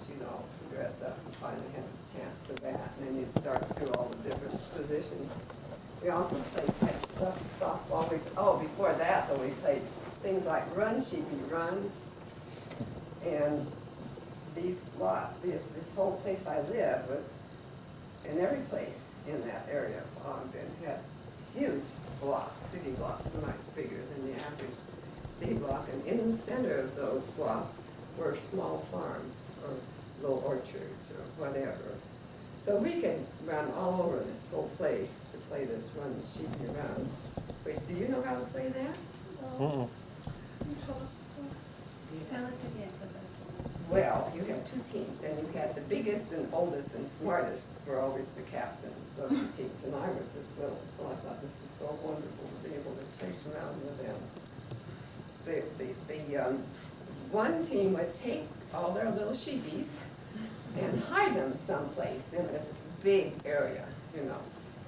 progress up and finally have a chance to bat, and then you'd start through all the different positions. We also played softball. Before that, though, we played things like Run, Sheepy, Run, and this whole place I lived was, in every place in that area of Ogden had huge blocks, city blocks, much bigger than the average city block, and in the center of those blocks were small farms or little orchards or whatever. So we could run all over this whole place to play this Run, Sheepy, Run. Which, do you know how to play that? Mm-mm. You told us before. Tell us again, because Well, you had 2 teams, and you had the biggest and oldest and smartest were always the captains of the teams, and I was this little. Well, I thought this was so wonderful to be able to chase around with them. The one team would take all their little sheepies and hide them someplace in this big area,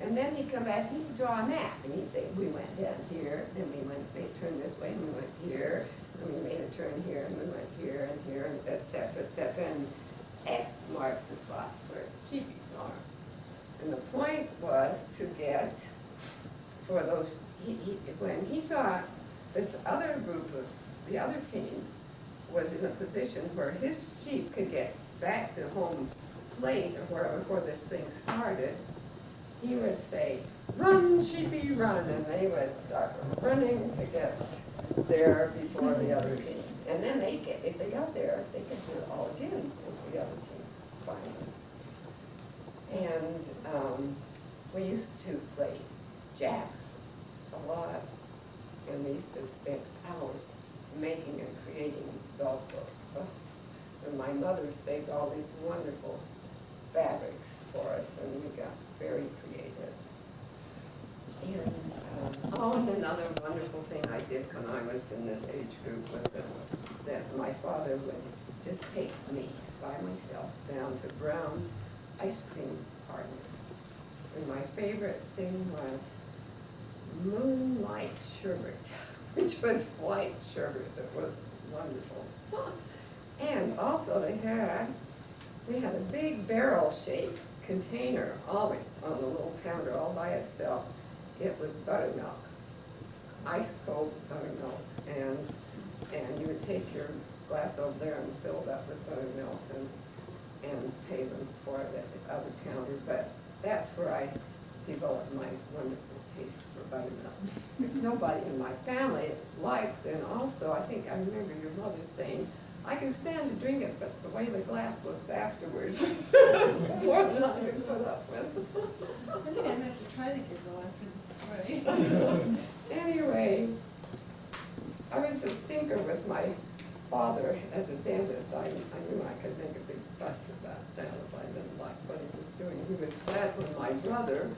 And then he'd come back, he'd draw a map, and he'd say, we went down here, then we made a turn this way, and we went here, and we made a turn here, and we went here, and et cetera, and X marks the spot where the sheepies are. And the point was to get, for those, when he thought this other group of, the other team was in a position where his sheep could get back to home plate or wherever, before this thing started, he would say, run, sheepy, run, and they would start running to get there before the other team. And then if they got there, they could do it all again with the other team, finally. And we used to play jacks a lot, and we used to spend hours making and creating dog clothes. Oh. And my mother saved all these wonderful fabrics for us, and we got very creative. And another wonderful thing I did when I was in this age group was that my father would just take me by myself down to Brown's ice cream party. And my favorite thing was moonlight sherbet, which was white sherbet that was wonderful. And also they had they had a big barrel-shaped container always on the little counter all by itself. It was buttermilk, ice cold buttermilk, and you would take your glass over there and fill it up with buttermilk and pay them for it at the other counter. But that's where I developed my wonderful taste for buttermilk, which nobody in my family liked. And also, I think I remember your mother saying, I can stand to drink it, but the way the glass looks afterwards is more than I can put up with. I think I'm gonna have to try to get one after this story. Anyway, I was a stinker with my father as a dentist. I knew I could make a big fuss about that if I didn't like what he was doing. He was glad when my brother,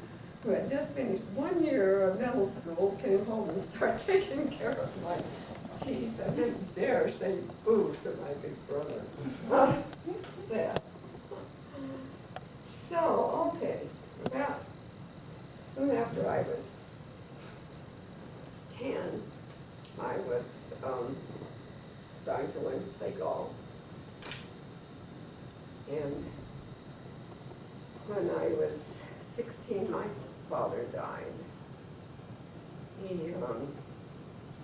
who had just finished 1 year of dental school, came home and started taking care of my teeth. I didn't dare say boo to my big brother. Sad. So, okay, about soon after I was 10, I was starting to learn to play golf. And when I was 16, my father died. He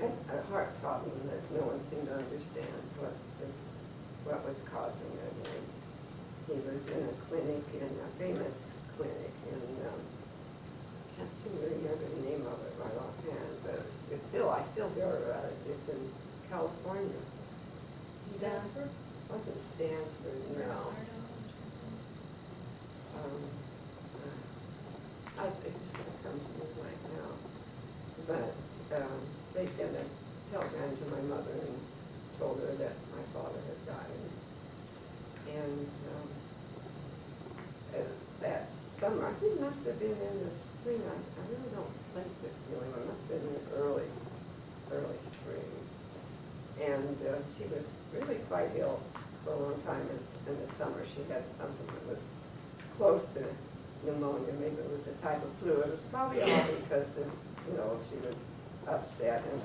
had a heart problem that no one seemed to understand what was causing it. And he was in a clinic, in a famous clinic, and can't seem to remember the name of it right offhand, but it's still, I still hear about it. It's in California. Stanford? Wasn't Stanford, no. It's going to come to me right now. But they sent a telegram to my mother and told her that my father had died. And that summer, I think it must have been in the spring. I really don't place it feeling. It must have been in the early spring. And she was really quite ill for a long time in the summer. She had something that was close to pneumonia. Maybe it was a type of flu. It was probably all because of, she was upset. And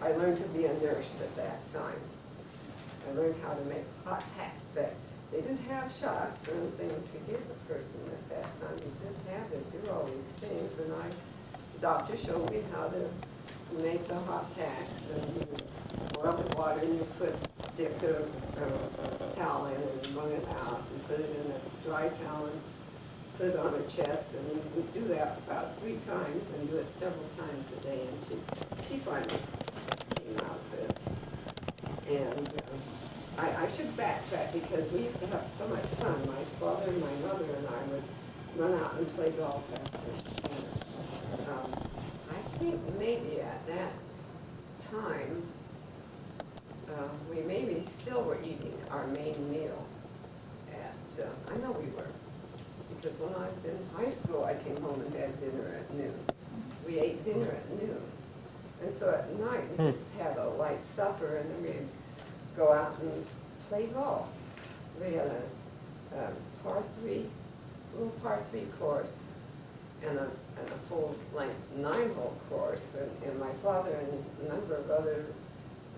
I learned to be a nurse at that time. I learned how to make hot packs. They didn't have shots or anything to give a person at that time. You just had to do all these things. And the doctor showed me how to make the hot packs. And you boil the water and you dip the towel in and wrung it out and put it in a dry towel and put it on her chest. And we would do that about 3 times and do it several times a day. And she finally came out of it. And I should backtrack because we used to have so much fun. My father and my mother and I would run out and play golf after dinner. I think maybe at that time, we maybe still were eating our main meal at, I know we were, because when I was in high school, I came home and had dinner at noon. We ate dinner at noon. And so at night, we just had a light supper, and then we'd go out and play golf. We had a little par 3 course, and a full-length 9-hole course. And my father and a number of other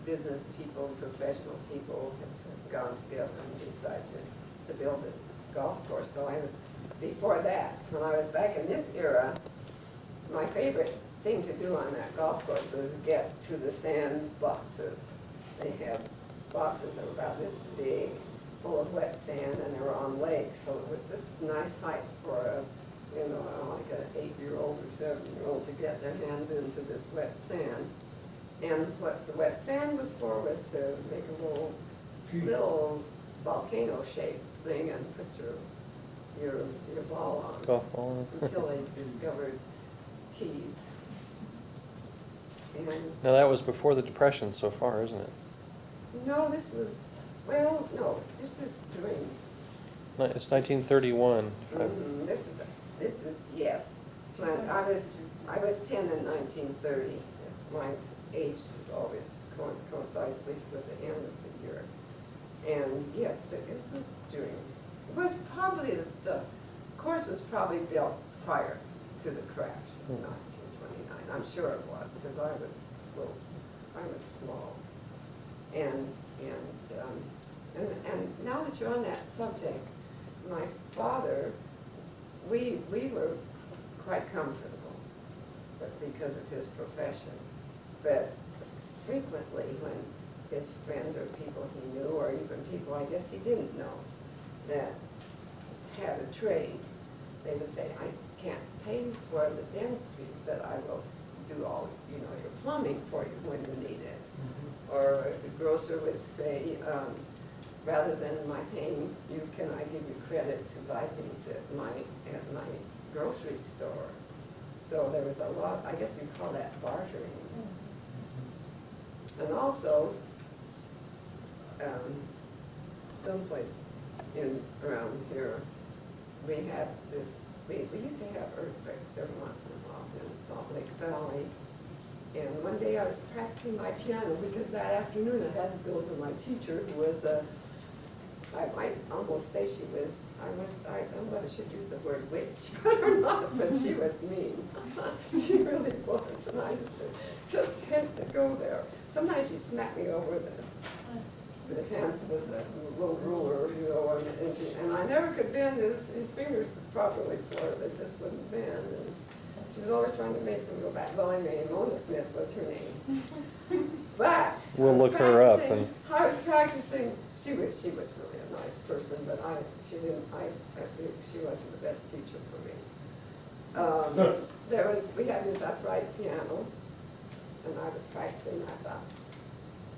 business people, professional people have gone together and decided to build this golf course. So before that, when I was back in this era, my favorite thing to do on that golf course was get to the sand boxes. They had boxes that were about this big, full of wet sand, and they were on lakes. So it was just nice height for like an 8-year-old or 7-year-old to get their hands into this wet sand. And what the wet sand was for was to make a little volcano-shaped thing and put your ball on. Golf ball. Until they discovered tees. And Now that was before the Depression so far, isn't it? no, this is during. It's 1931. This is yes. When I was 10 in 1930. My age is always coincides at least with the end of the year. And yes, this was during. It was probably the course was probably built prior to the crash in 1929. I'm sure it was because I was small. And now that you're on that subject, my father, we were quite comfortable, but because of his profession. But frequently when his friends or people he knew, or even people I guess he didn't know, that had a trade, they would say, I can't pay for the dentistry, but I will do all, you know, your plumbing for you when you need it. Or the grocer would say, rather than my paying you, can I give you credit to buy things at my grocery store? So there was a lot, I guess you call that bartering. And also, someplace around here, we had this, we used to have earthquakes every once in a while in Salt Lake Valley. And one day I was practicing my piano because that afternoon I had to go to my teacher who was I might almost say she was, I don't know whether I should use the word witch or not, but she was mean. She really was, and I just had to go there. Sometimes she smacked me over the hands with a little ruler, you know, and I never could bend his fingers properly for it. They just wouldn't bend. And she was always trying to make them go back. Well, anyway, Mona Smith was her name. But We'll look her up. I was practicing. She was really a nice person, but I think she wasn't the best teacher for me. We had this upright piano, and I was practicing. I thought,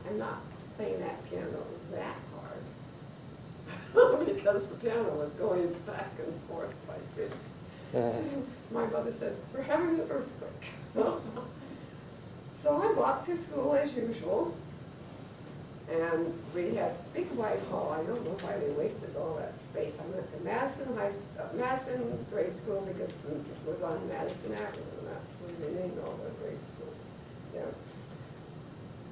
I'm not playing that piano that hard because the piano was going back and forth like this. My mother said, we're having an earthquake. So I walked to school as usual, and we had big white hall. I don't know why they wasted all that space. I went to Madison grade school because it was on Madison Avenue, and that's where they named all the grade schools. Yeah.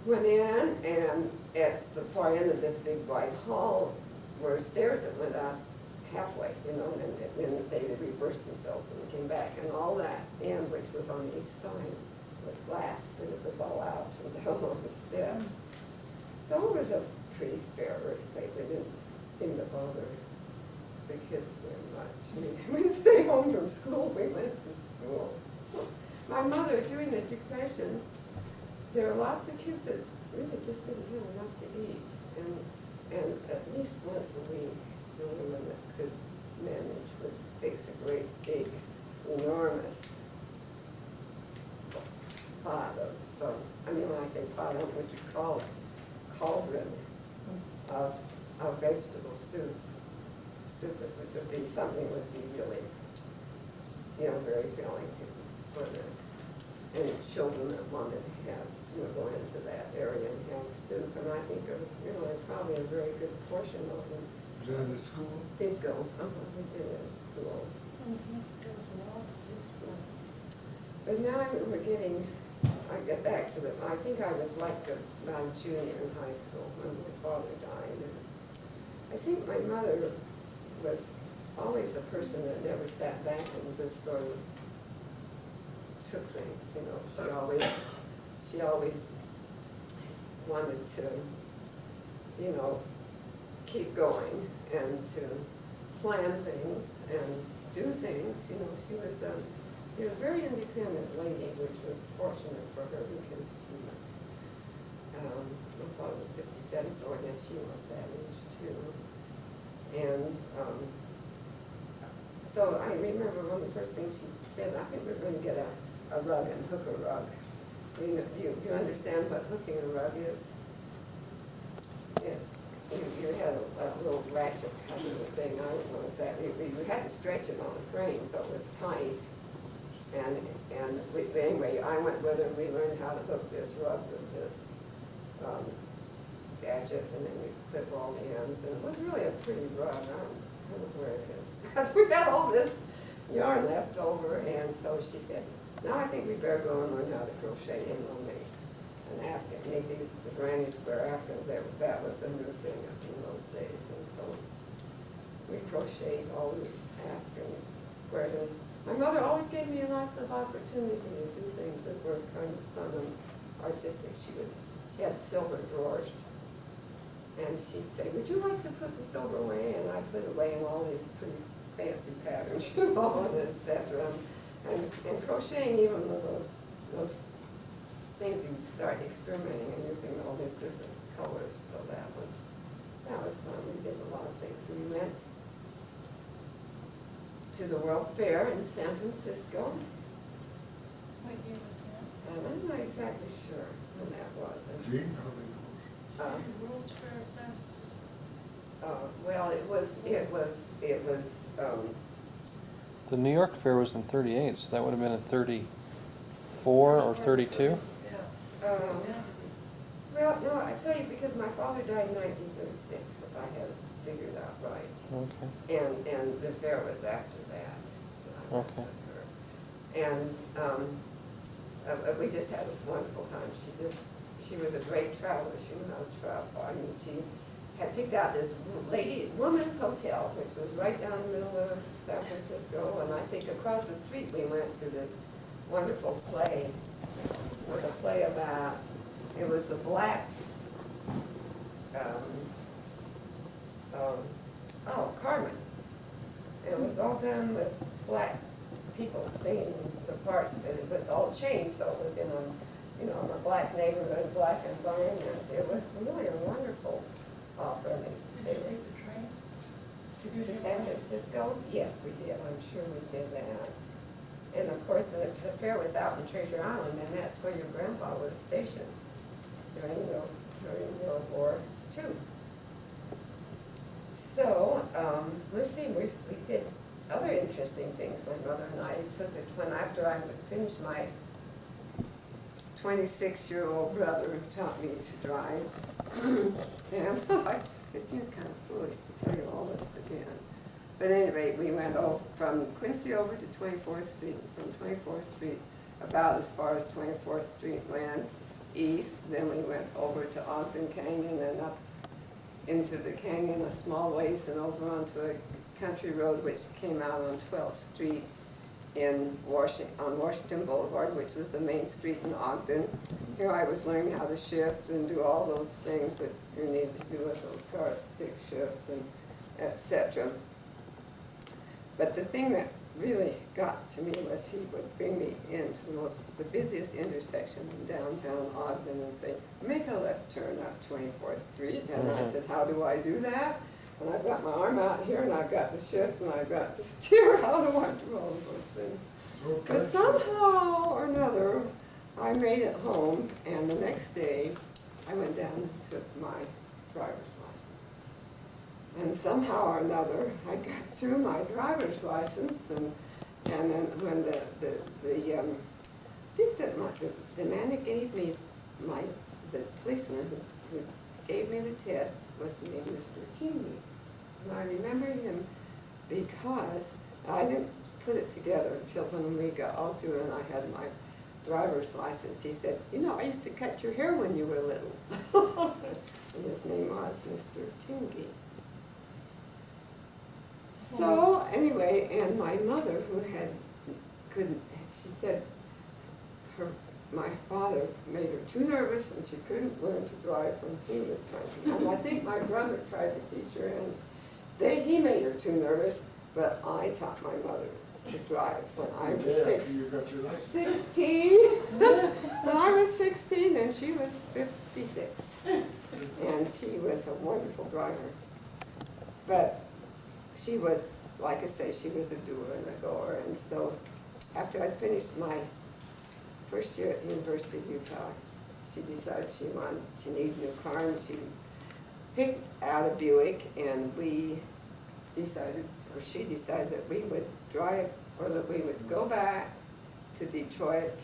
Went in, and at the far end of this big white hall were stairs that went up halfway, you know, and then they reversed themselves and came back, and all that end, which was on the east side, was glass, and it was all out and down on the steps. So it was a pretty fair earthquake. It didn't seem to bother the kids very much. We'd stay home from school. We went to school. My mother, during the Depression, there were lots of kids that really just didn't have enough to eat, and at least once a week, the woman that could manage would fix a great big, enormous pot of, I mean, when I say pot, I don't know what you call it, cauldron of vegetable soup. Soup that would be, something would be really, you know, very filling for any children that wanted to have, you know, go into that area and have soup. And I think, you know, probably a very good portion of them Is that at school? did go. We did at school. But now we're getting, I get back to them. I think I was like about a junior in high school when my father died. And I think my mother was always a person that never sat back and just sort of took things, you know. She always wanted to, you know, keep going and to plan things and do things. You know, she was a very independent lady, which was fortunate for her because she was, my father was 57, so I guess she was that age too. And so I remember one of the first things she said, I think we're going to get a rug and hook a rug. You understand what hooking a rug is? It's, you had a little ratchet kind of a thing, I don't know exactly. You had to stretch it on a frame so it was tight. Anyway, I went with her and we learned how to hook this rug with this gadget, and then we clip all the ends, and it was really a pretty rug. I don't know where it is. We had all this yarn left over, and so she said, now I think we better go and learn how to crochet, and we'll make an Afghan, make these the granny square Afghans. That was a new thing in those days, and so we crocheted all these Afghan squares. And my mother always gave me lots of opportunity to do things that were kind of fun and artistic. She had silver drawers, And she'd say, would you like to put this over away? And I put it away in all these pretty fancy patterns, you know, and et cetera. And crocheting, even with those things, you'd start experimenting and using all these different colors. So that was fun. We did a lot of things. We went to the World Fair in San Francisco. What year was that? And I'm not exactly sure when that was. Gene probably knows. World's Fair in San Francisco. Well, it was, The New York Fair was in 38, so that would have been in 34 or 32? Yeah. um, Yeah. well, no, I tell you, because my father died in 1936, if I had it figured out right. Okay. And the fair was after that. I went Okay. with her. And we just had a wonderful time. She was a great traveler. She knew how to travel. I mean, she had picked out this woman's hotel, which was right down the middle of San Francisco. And I think across the street we went to this wonderful play, with a play about, it was the black, Carmen. It was all done with black people singing the parts, but it was all changed, so it was in a black neighborhood, black environment. It was really a wonderful premise. Did you take the train? To San Francisco? Yes, we did. I'm sure we did that. And of course, the fair was out in Treasure Island, and that's where your grandpa was stationed during World War II. So, let's see, we did other interesting things. My mother and I took it after I finished my 26-year-old brother taught me to drive. And it seems kind of foolish to tell you all this again. But at any rate, we went from Quincy over to 24th Street, and from 24th Street about as far as 24th Street went east. Then we went over to Ogden Canyon and up into the canyon a small ways and over onto a country road which came out on 12th Street on Washington Boulevard, which was the main street in Ogden. Here I was learning how to shift and do all those things that you need to do with those cars, stick shift and etc. But the thing that really got to me was he would bring me into the busiest intersection in downtown Ogden and say, make a left turn up 24th Street. And I said, how do I do that? And I've got my arm out here and I've got the shift and I've got to steer. How do I do all of those things? But somehow or another, I made it home, and the next day I went down and took my driver's license. And somehow or another, I got through my driver's license, and then when the man that gave me the policeman who gave me the test was named Mr. Cheney. And I remember him because I didn't put it together until when we got all through and I had my driver's license. He said, you know, I used to cut your hair when you were little. And his name was Mr. Cheney. So anyway, and my mother she said my father made her too nervous and she couldn't learn to drive when he was trying to. And I think my brother tried to teach her and he made her too nervous, but I taught my mother to drive when I was 16. When I was 16 and she was 56. And she was a wonderful driver. But she was, like I say, she was a doer and a goer. And so after I finished my first year at the University of Utah, she decided she needed a new car, and she picked out a Buick, and she decided that we would drive, or that we would go back to Detroit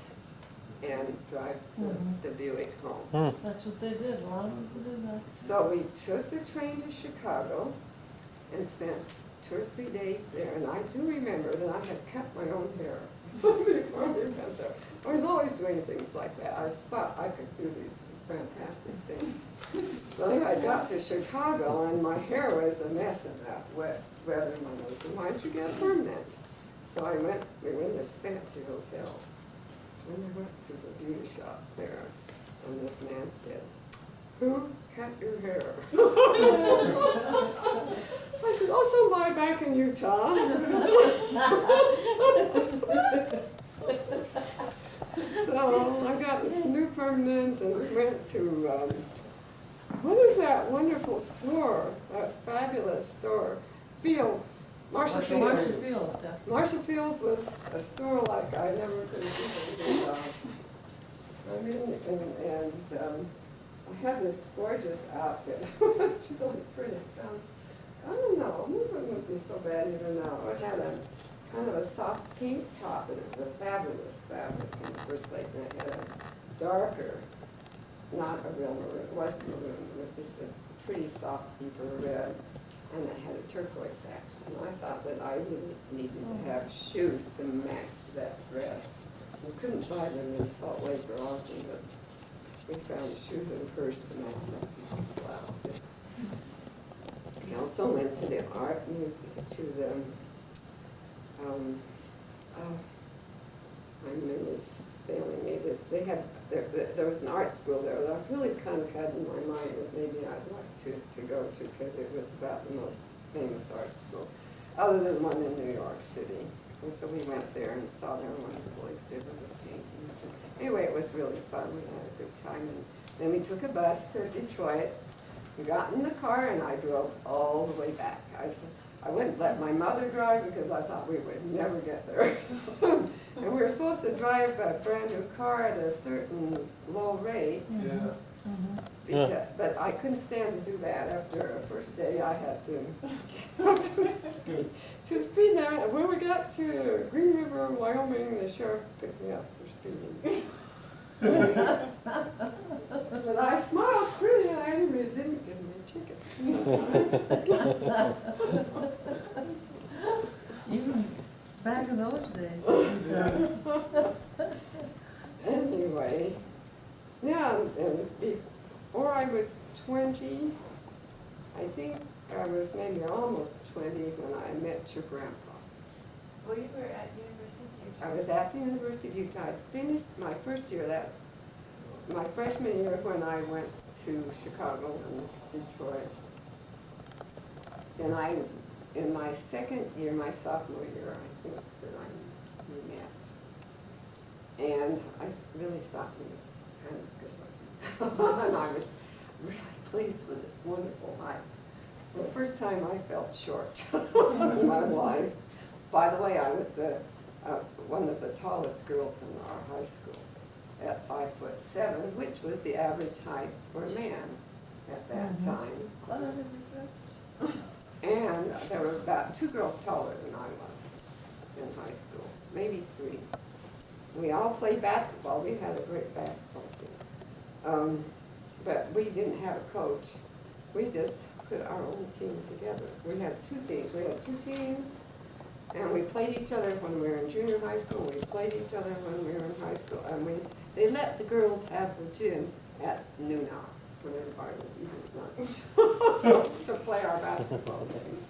and drive the Buick home. That's what they did, a lot of people did that. So we took the train to Chicago and spent 2 or 3 days there, and I do remember that I had cut my own hair before we went there. I was always doing things like that. I thought I could do these fantastic things. Well, anyway, I got to Chicago, and my hair was a mess in that wet weather. And I said, why don't you get permanent? So we were in this fancy hotel, and I went to the beauty shop there, and this man said, who cut your hair? I said, oh, somebody back in Utah. So I got this new permanent and went to, what is that wonderful store, that fabulous store? Fields, Marcie Fields. Fields, yeah. Marcie Fields was a store like I never could have of. I mean, I had this gorgeous outfit. It was really pretty. I don't know, movement wouldn't be so bad even now. It had a kind of a soft pink top, and it was a fabulous fabric in the first place. And it had a darker, not a real maroon, it wasn't maroon, it was just a pretty soft deeper red. And it had a turquoise sash. And I thought that I really needed to have shoes to match that dress. We couldn't buy them in Salt Lake or Austin, but we found shoes and purse to match that beautiful outfit. We also went to the art museum, to the, my memory's failing me. There was an art school there that I really kind of had in my mind that maybe I'd like to go to, because it was about the most famous art school, other than one in New York City. And so we went there and saw their wonderful exhibit of paintings. And anyway, it was really fun. We had a good time. And then we took a bus to Detroit. We got in the car and I drove all the way back. I wouldn't let my mother drive because I thought we would never get there. And we were supposed to drive a brand new car at a certain low rate. Yeah. But I couldn't stand to do that. After the first day, I had to go to speed now. When we got to Green River, Wyoming, the sheriff picked me up for speeding. But I smiled pretty, and I really didn't give me a ticket. Even back in those days. Anyway, yeah, and before I was 20, I think I was maybe almost 20 when I met your grandpa. Well, you were at University of Utah. I was at the University of Utah. I finished my first year, my freshman year when I went to Chicago and Detroit. And in my second year, my sophomore year, I think that we met. And I really thought he was kind of good looking. And I was really pleased with this wonderful height. For the first time I felt short in my life. By the way, I was one of the tallest girls in our high school at 5'7", which was the average height for a man at that time. I didn't exist. And there were about 2 girls taller than I was in high school, maybe 3. We all played basketball. We had a great basketball team. But we didn't have a coach. We just put our own team together. We had 2 teams. We had 2 teams, and we played each other when we were in junior high school. We played each other when we were in high school. And they let the girls have the gym at noon hour when everybody was eating lunch to play our basketball games.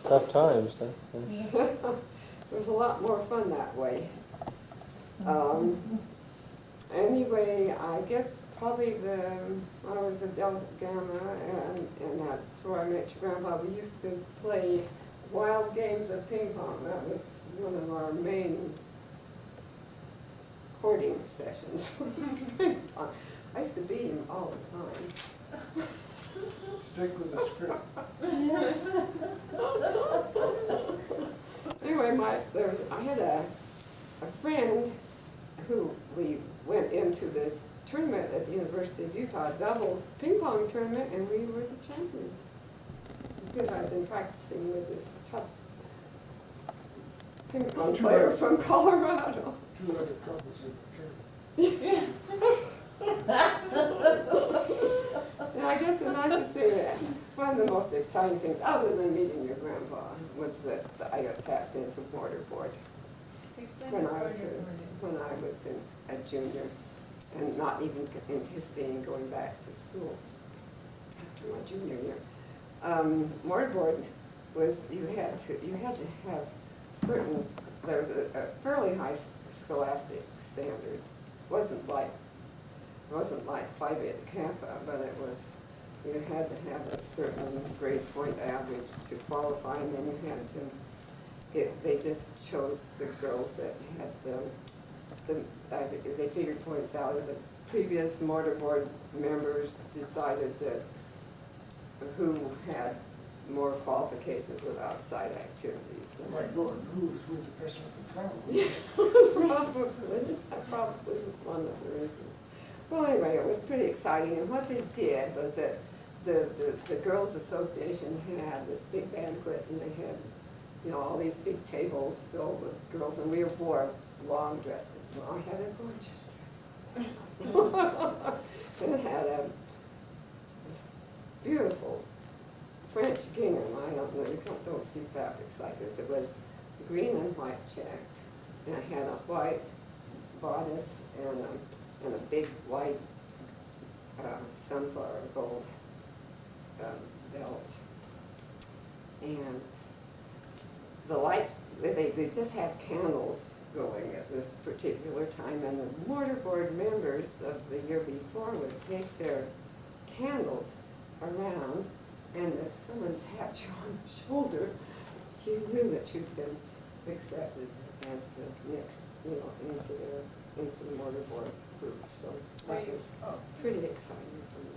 Tough times, huh? It was a lot more fun that way. Anyway, I guess probably I was a Delta Gamma, and that's where I met your grandpa. We used to play wild games of ping pong. That was one of our main courting sessions. Ping pong. I used to beat him all the time. Stick with the script. Anyway, I had a friend who we went into this tournament at the University of Utah, doubles ping pong tournament, and we were the champions. Because I'd been practicing with this tough ping pong player from Colorado. 200 couples in the church. And I guess the nicest thing, one of the most exciting things, other than meeting your grandpa, was that I got tapped into mortarboard when I was a junior, and not even anticipating going back to school after my junior year. Mortarboard was you had to have certain. There was a fairly high scholastic standard. It wasn't like wasn't like 5A at Kappa, but it was, you had to have a certain grade point average to qualify, and then you had to, they just chose the girls that had they figured points out of the previous mortar board members decided that who had more qualifications with outside activities. Like Gordon, who was with the person with the problem. Yeah, probably. That probably was one of the reasons. Well, anyway, it was pretty exciting, and what they did was that the Girls Association had this big banquet, and they had, you know, all these big tables filled with girls, and we wore long dresses. And I had a gorgeous dress. And it had this beautiful French gingham. I don't know, you don't see fabrics like this. It was green and white checked, and it had a white bodice and a big white sunflower gold belt. And the lights, they just had candles going at this particular time, and the mortar board members of the year before would take their candles around, and if someone tapped you on the shoulder, you knew that you'd been accepted as the next, you know, into the mortar board group. So that was pretty exciting for me.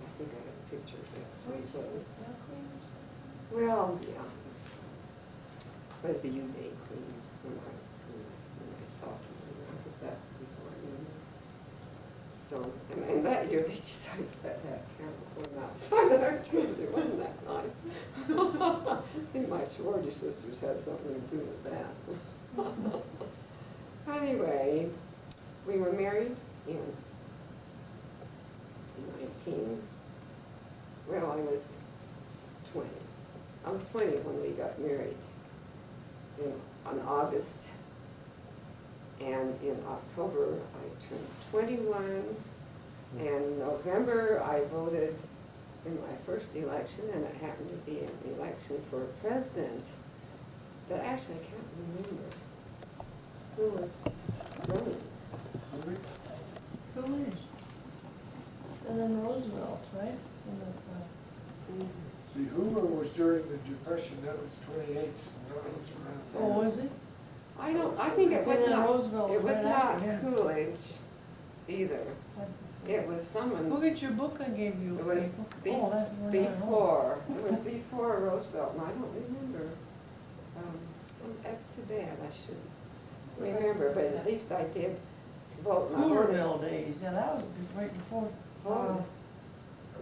I think I have a picture of that. So, well, yeah. I was a U-Day queen when I was sophomore year. I was that before you. So, and that year they decided to let that count outside of activity. Wasn't that nice? I think my sorority sisters had something to do with that. Anyway, we were married in 19, I was 20. I was 20 when we got married on August, and in October I turned 21, and in November I voted in my first election, and it happened to be an election for president, but actually I can't remember who was running. Who is? And then Roosevelt, right? See, Hoover was during the Depression, that was 28, no, it was around Oh, was he? I think it was And then not, Roosevelt it was right not after him. Coolidge either. It was someone, Look at your book I gave you. it was April. Oh, that's when I wrote. it was before Roosevelt, and I don't remember. That's too bad, I should remember, but at least I did vote. And I voted. Hooverville days, yeah, that was right before. Oh,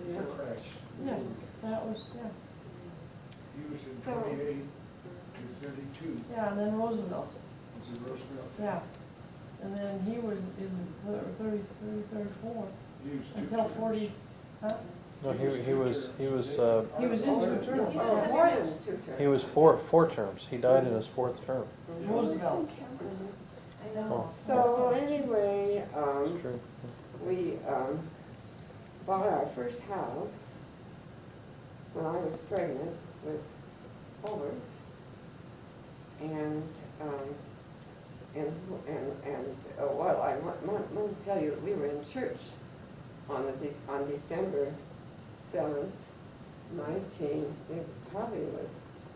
the yeah. crash. Yes, that was, yeah. He was in So- 28 to 32, Yeah, and then Roosevelt, was it Roosevelt? yeah. And then he was in 34 He was two until terms. 40, huh? No, he was, He was in two terms. Oh, more than 2 terms. he was four terms. He died in his fourth term. Roosevelt. I know. So anyway, It's true. we bought our first house when I was pregnant with Howard, and well, I want to tell you that we were in church on December 7th, 19. It probably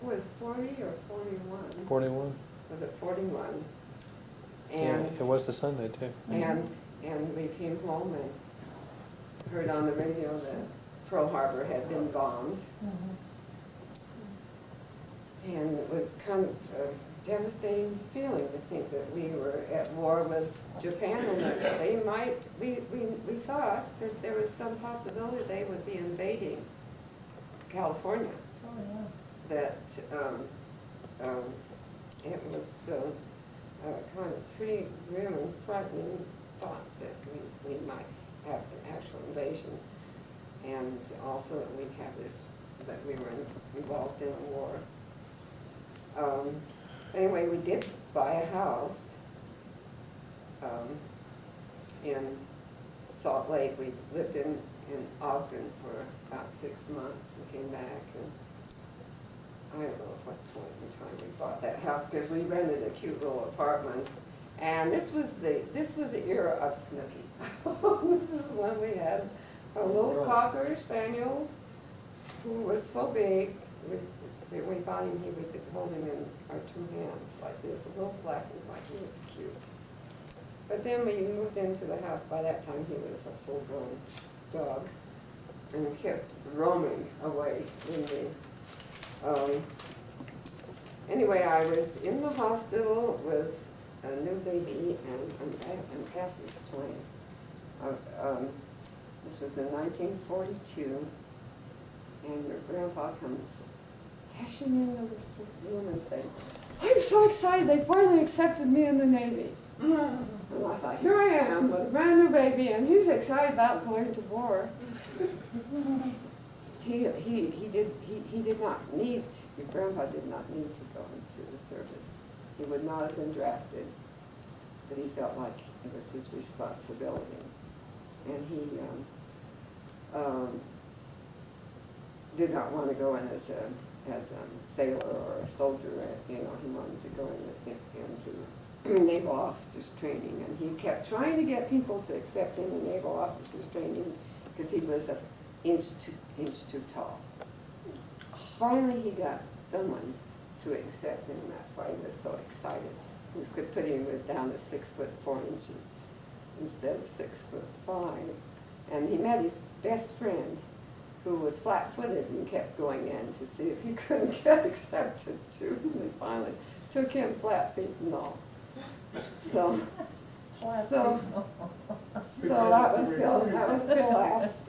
was 40 or 41. 41. Was it 41? Yeah, And it was the Sunday too. and we came home and heard on the radio that Pearl Harbor had been bombed. And it was kind of a devastating feeling to think that we were at war with Japan, and that they might, we thought that there was some possibility they would be invading California. Oh, yeah. That it was kind of pretty grim and frightening thought that we might have an actual invasion, and also that we'd have this, that we were involved in a war. Anyway, we did buy a house in Salt Lake. We lived in Ogden for about 6 months and came back, and I don't know at what point in time we bought that house, because we rented a cute little apartment And this was the era of Snooky. This is when we had a little Really? Cocker Spaniel who was so big, we bought him, we could hold him in our two hands like this, a little black and white. He was cute. But then we moved into the house. By that time, he was a full-grown dog, and kept roaming away in the. Anyway, I was in the hospital with a new baby, and I'm past this time. This was in 1942, and your grandpa comes dashing in the room and saying, "I'm so excited! They finally accepted me in the Navy." And I thought, here I am with a brand new baby, and he's excited about going to war. He did not need, your grandpa did not need to go into the service. He would not have been drafted, but he felt like it was his responsibility. And he did not want to go in as a sailor or a soldier. You know, he wanted to go into naval officers training, and he kept trying to get people to accept him in naval officers training because he was an inch too tall. Finally, he got someone to accept him, and that's why he was so excited. We could put him down to 6'4" instead of 6'5", and he met his best friend, who was flat-footed and kept going in to see if he couldn't get accepted too. And they finally took him flat feet and all. So that was Bill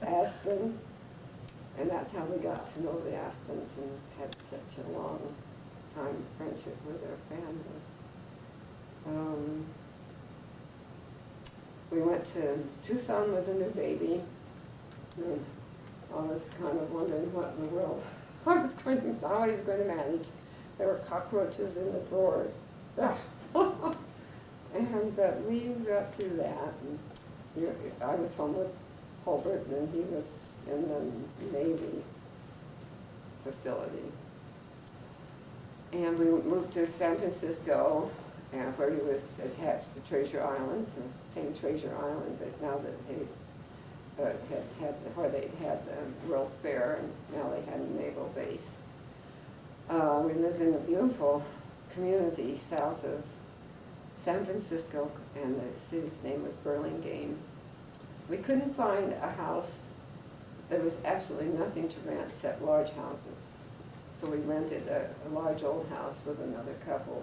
Aspen, and that's how we got to know the Aspens and had such a long time friendship with their family. We went to Tucson with a new baby, and I was kind of wondering what in the world how I was going to manage. There were cockroaches in the drawers. But we got through that. And I was home with Holbert, and he was in the Navy facility. And we moved to San Francisco, where he was attached to Treasure Island, the same Treasure Island, but now that they where they'd had the World Fair, and now they had a naval base. We lived in a beautiful community south of San Francisco, and the city's name was Burlingame. We couldn't find a house. There was absolutely nothing to rent except large houses. So we rented a large old house with another couple,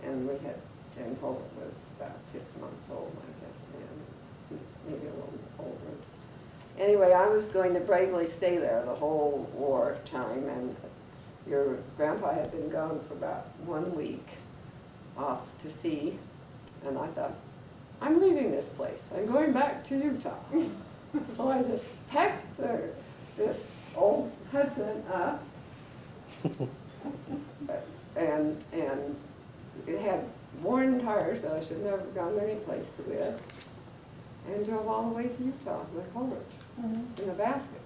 and Holbert was about 6 months old, I guess, then, maybe a little older. Anyway, I was going to bravely stay there the whole war time, and your grandpa had been gone for about 1 week off to sea, and I thought, I'm leaving this place. I'm going back to Utah. So I just packed this old Hudson up, and it had worn tires that I should never have gone any place with, and drove all the way to Utah with Holbert in a basket.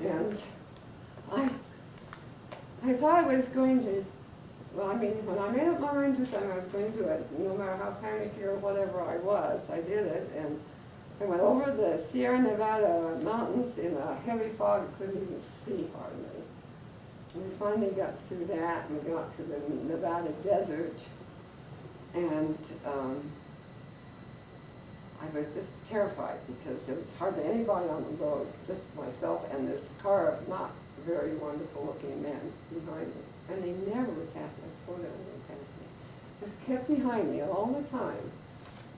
And I thought I was going to, well, I mean, when I made up my mind to something, I was going to do it. No matter how panicky or whatever I was, I did it. And I went over the Sierra Nevada mountains in a heavy fog. I couldn't even see hardly. And we finally got through that, and we got to the Nevada desert. And I was just terrified because there was hardly anybody on the road, just myself and this car of not very wonderful looking men behind me. And they never would pass me. I slowed down and they passed me. Just kept behind me all the time.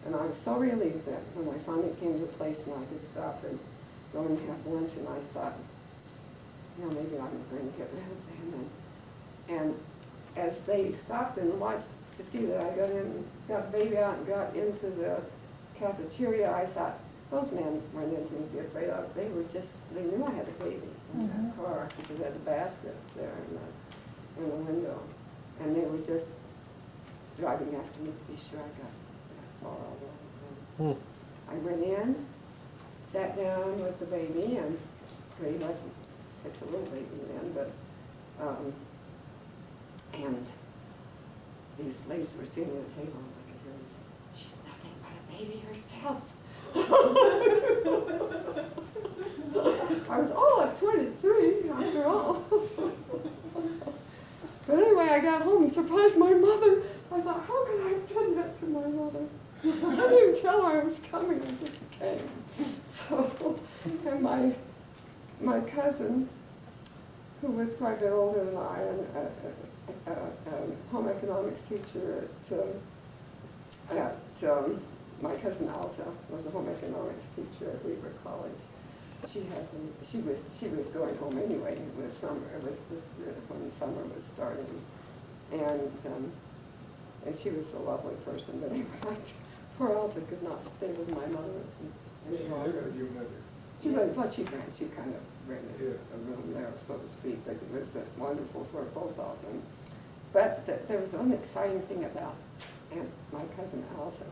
And I was so relieved that when I finally came to a place and I could stop and go and have lunch, and I thought, maybe I'm going to get rid of them. And as they stopped and watched to see that I got the baby out and got into the cafeteria, I thought, those men weren't anything to be afraid of. They knew I had a baby in that car because I had a basket there in the window. And they were just driving after me to be sure I got that far along. I went in, sat down with the baby, and he wasn't such a little baby then, but, and these ladies were sitting at the table, and I could hear them baby herself. I was like 23 after all. But anyway, I got home and surprised my mother. I thought, how could I have done that to my mother? I didn't even tell her I was coming, I just came. So, and my cousin, who was quite a bit older than I, and a home economics teacher my cousin Alta was a home economics teacher at Weaver College. She was going home anyway. It was summer. It was when summer was starting, and she was a lovely person. But anyway, poor Alta could not stay with my mother any longer. She was, well, she kind of rented a room there, so to speak. But it was wonderful for both of them. But there was one exciting thing about my cousin Alta,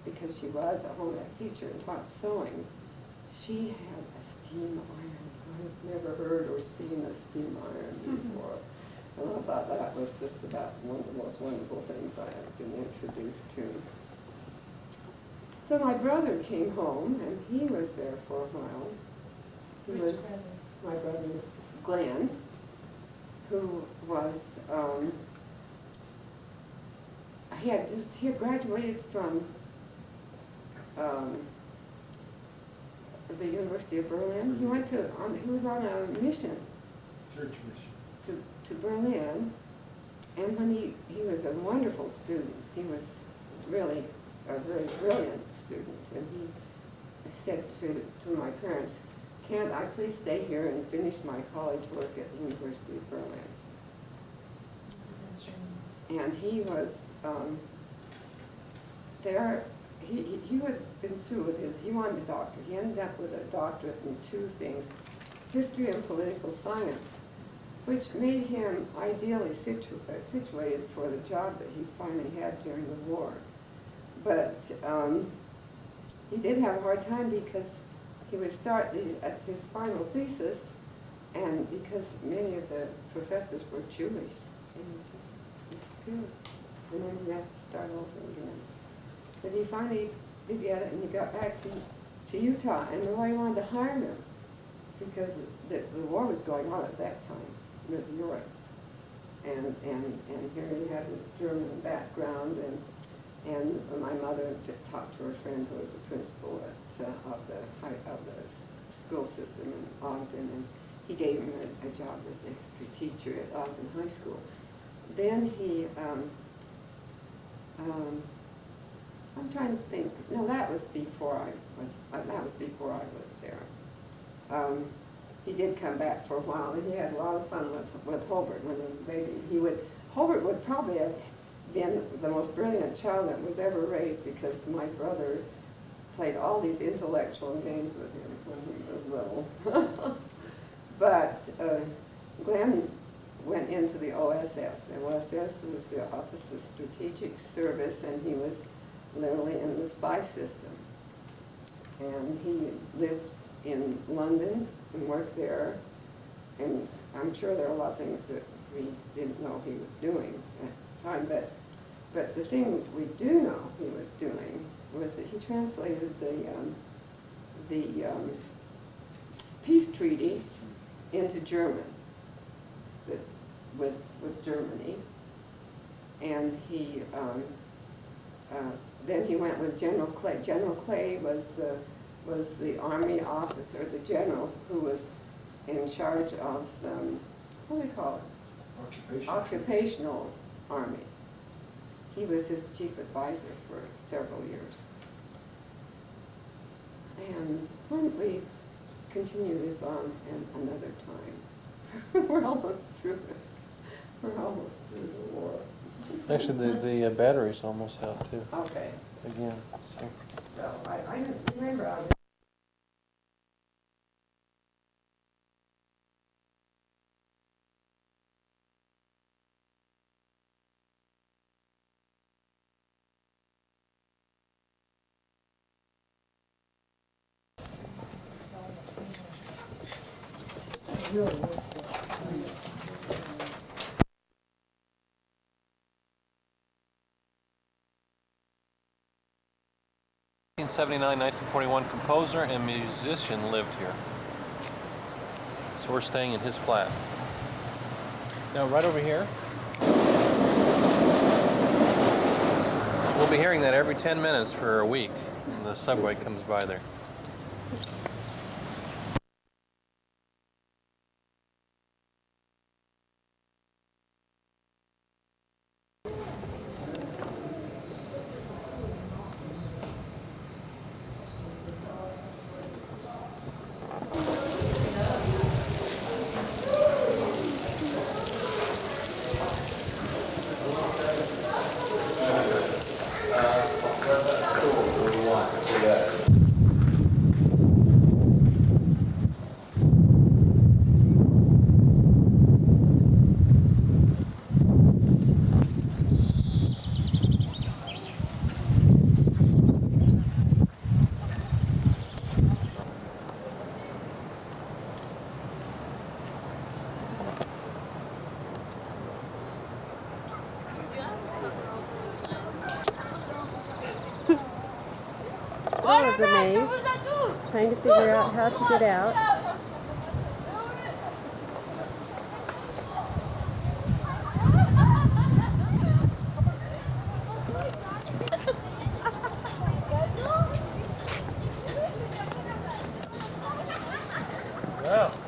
because she was a home ec teacher and taught sewing. She had a steam iron. I had never heard or seen a steam iron before. And I thought that was just about one of the most wonderful things I had been introduced to. So my brother came home, and he was there for a while. He was my brother Glenn, who was, he had graduated from the University of Berlin. He went he was on a mission. Church mission. To Berlin, and when he was a wonderful student. He was really a very brilliant student, and he said to my parents, "Can't I please stay here and finish my college work at the University of Berlin?" And he was there. He had been through with he wanted a doctorate. He ended up with a doctorate in two things, history and political science, which made him ideally situated for the job that he finally had during the war. But he did have a hard time because he would start at his final thesis, and because many of the professors were Jewish, and he just disappeared. And then he'd have to start over again. But he finally did get it, and he got back to Utah, and the way he wanted to hire him, because the war was going on at that time with Europe. And here he had this German background, and my mother talked to her friend who was a principal of the school system in Ogden, and he gave him a job as a history teacher at Ogden High School. Then he, I'm trying to think. No, that was before I was there. He did come back for a while, and he had a lot of fun with Holbert when he was a baby. Holbert would probably have been the most brilliant child that was ever raised, because my brother played all these intellectual games with him when he was little. But Glenn went into the OSS. The OSS was the Office of Strategic Service, and he was literally in the spy system. And he lived in London and worked there, and I'm sure there are a lot of things that we didn't know he was doing at the time, but the thing we do know he was doing was that he translated the peace treaties into German with Germany, and he then he went with General Clay. General Clay was the army officer, the general who was in charge of what do they call it? Occupational army. He was his chief advisor for several years. And why don't we continue this on another time? We're almost through it. We're almost through the war. Actually, the battery's almost out too, Okay. again, so. So I didn't remember. 1979, 1941 composer and musician lived here. So we're staying in his flat. Now right over here, we'll be hearing that every 10 minutes for a week. And the subway comes by there. Of the maze, trying to figure out how to get out.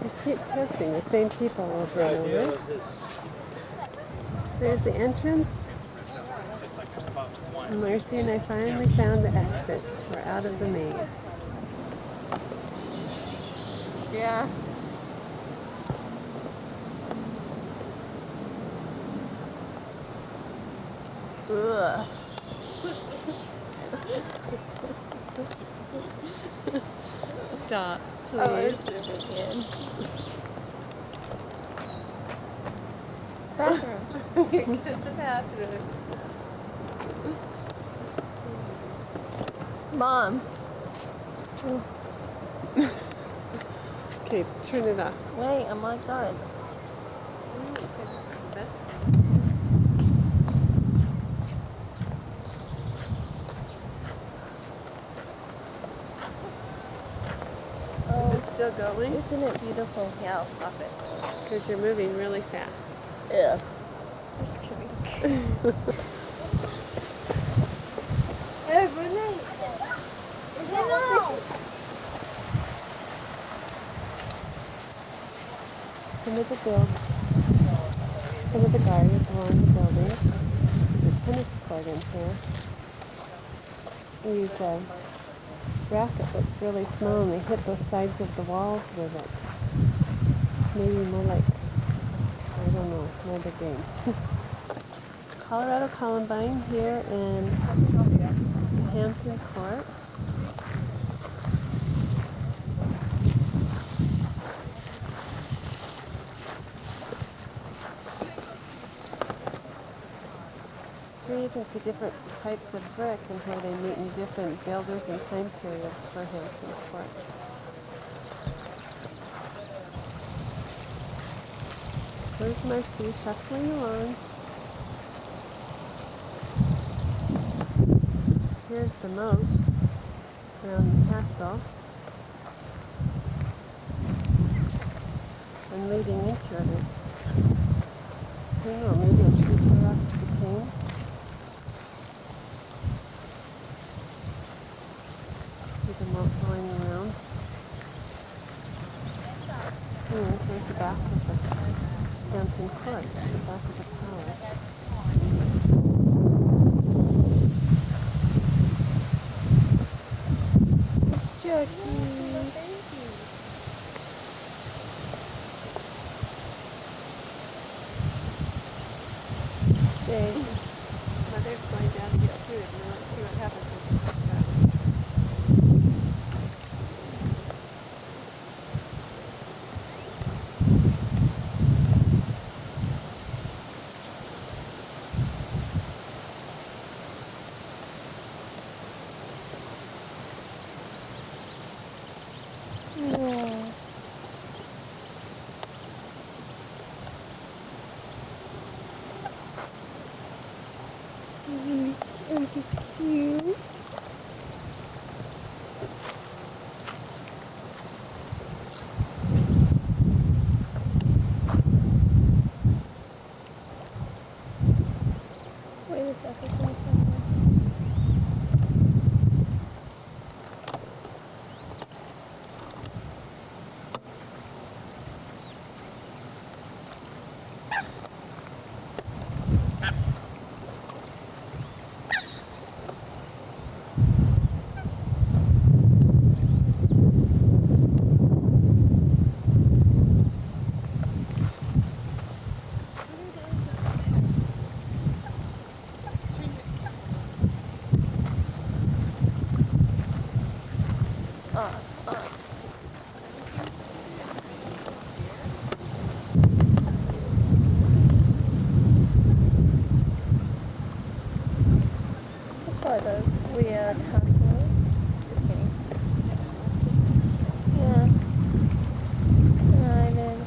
Just keep passing the same people over and over. There's the entrance. And Marcie and I finally found the exit. We're out of the maze. Yeah. Ugh. Stop, please. Oh, it's super kid. Bathroom. Get the bathroom. Mom. Okay, turn it off. Wait, I'm not done. Is it still going? Isn't it beautiful? Yeah, I'll stop it. Because you're moving really fast. Yeah. Just kidding. Some of the gardens along the buildings. There's a tennis court in here. We use a racket that's really small and we hit both sides of the walls with it. It's maybe more like, I don't know, another game. Colorado Columbine here in Hampton Court. Here you can see different types of brick and how they meet in different builders and time periods for Hampton Court. There's Marcie shuffling along. Here's the moat around the castle. And leading into it is, I don't know, maybe a tree tore off the Thames. See the moat going around. And here's the back of the Hampton Court, the back of the palace. Dave, Mother's going down to get food. Now let's see what happens when she comes back. Which are those weird tacos? Just kidding. Yeah. No, I did.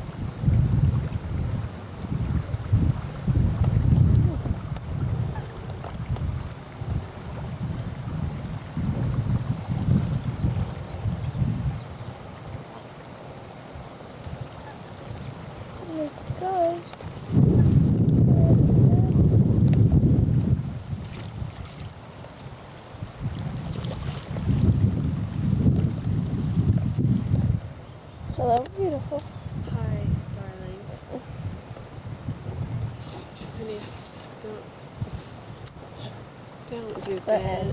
Oh my gosh. Hello, beautiful. Hi, darling. Honey, don't do that.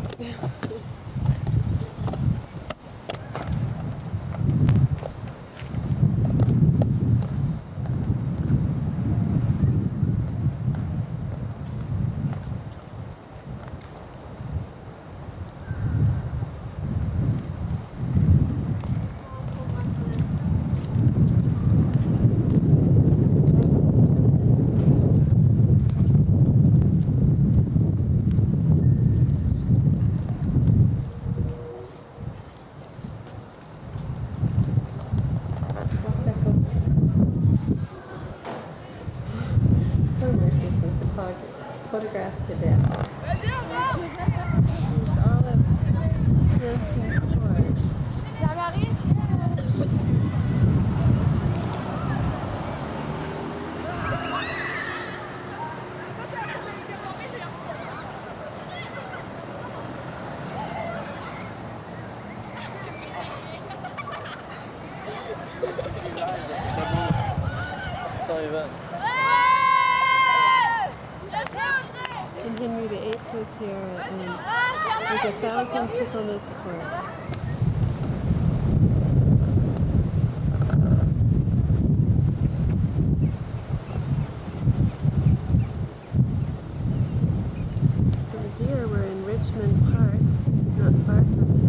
Poor Marcie's been photographed to death. It's all of Nancy's sport. And Henry VIII was here, and there's 1,000 people on this court. So the deer were in Richmond Park, not far from here.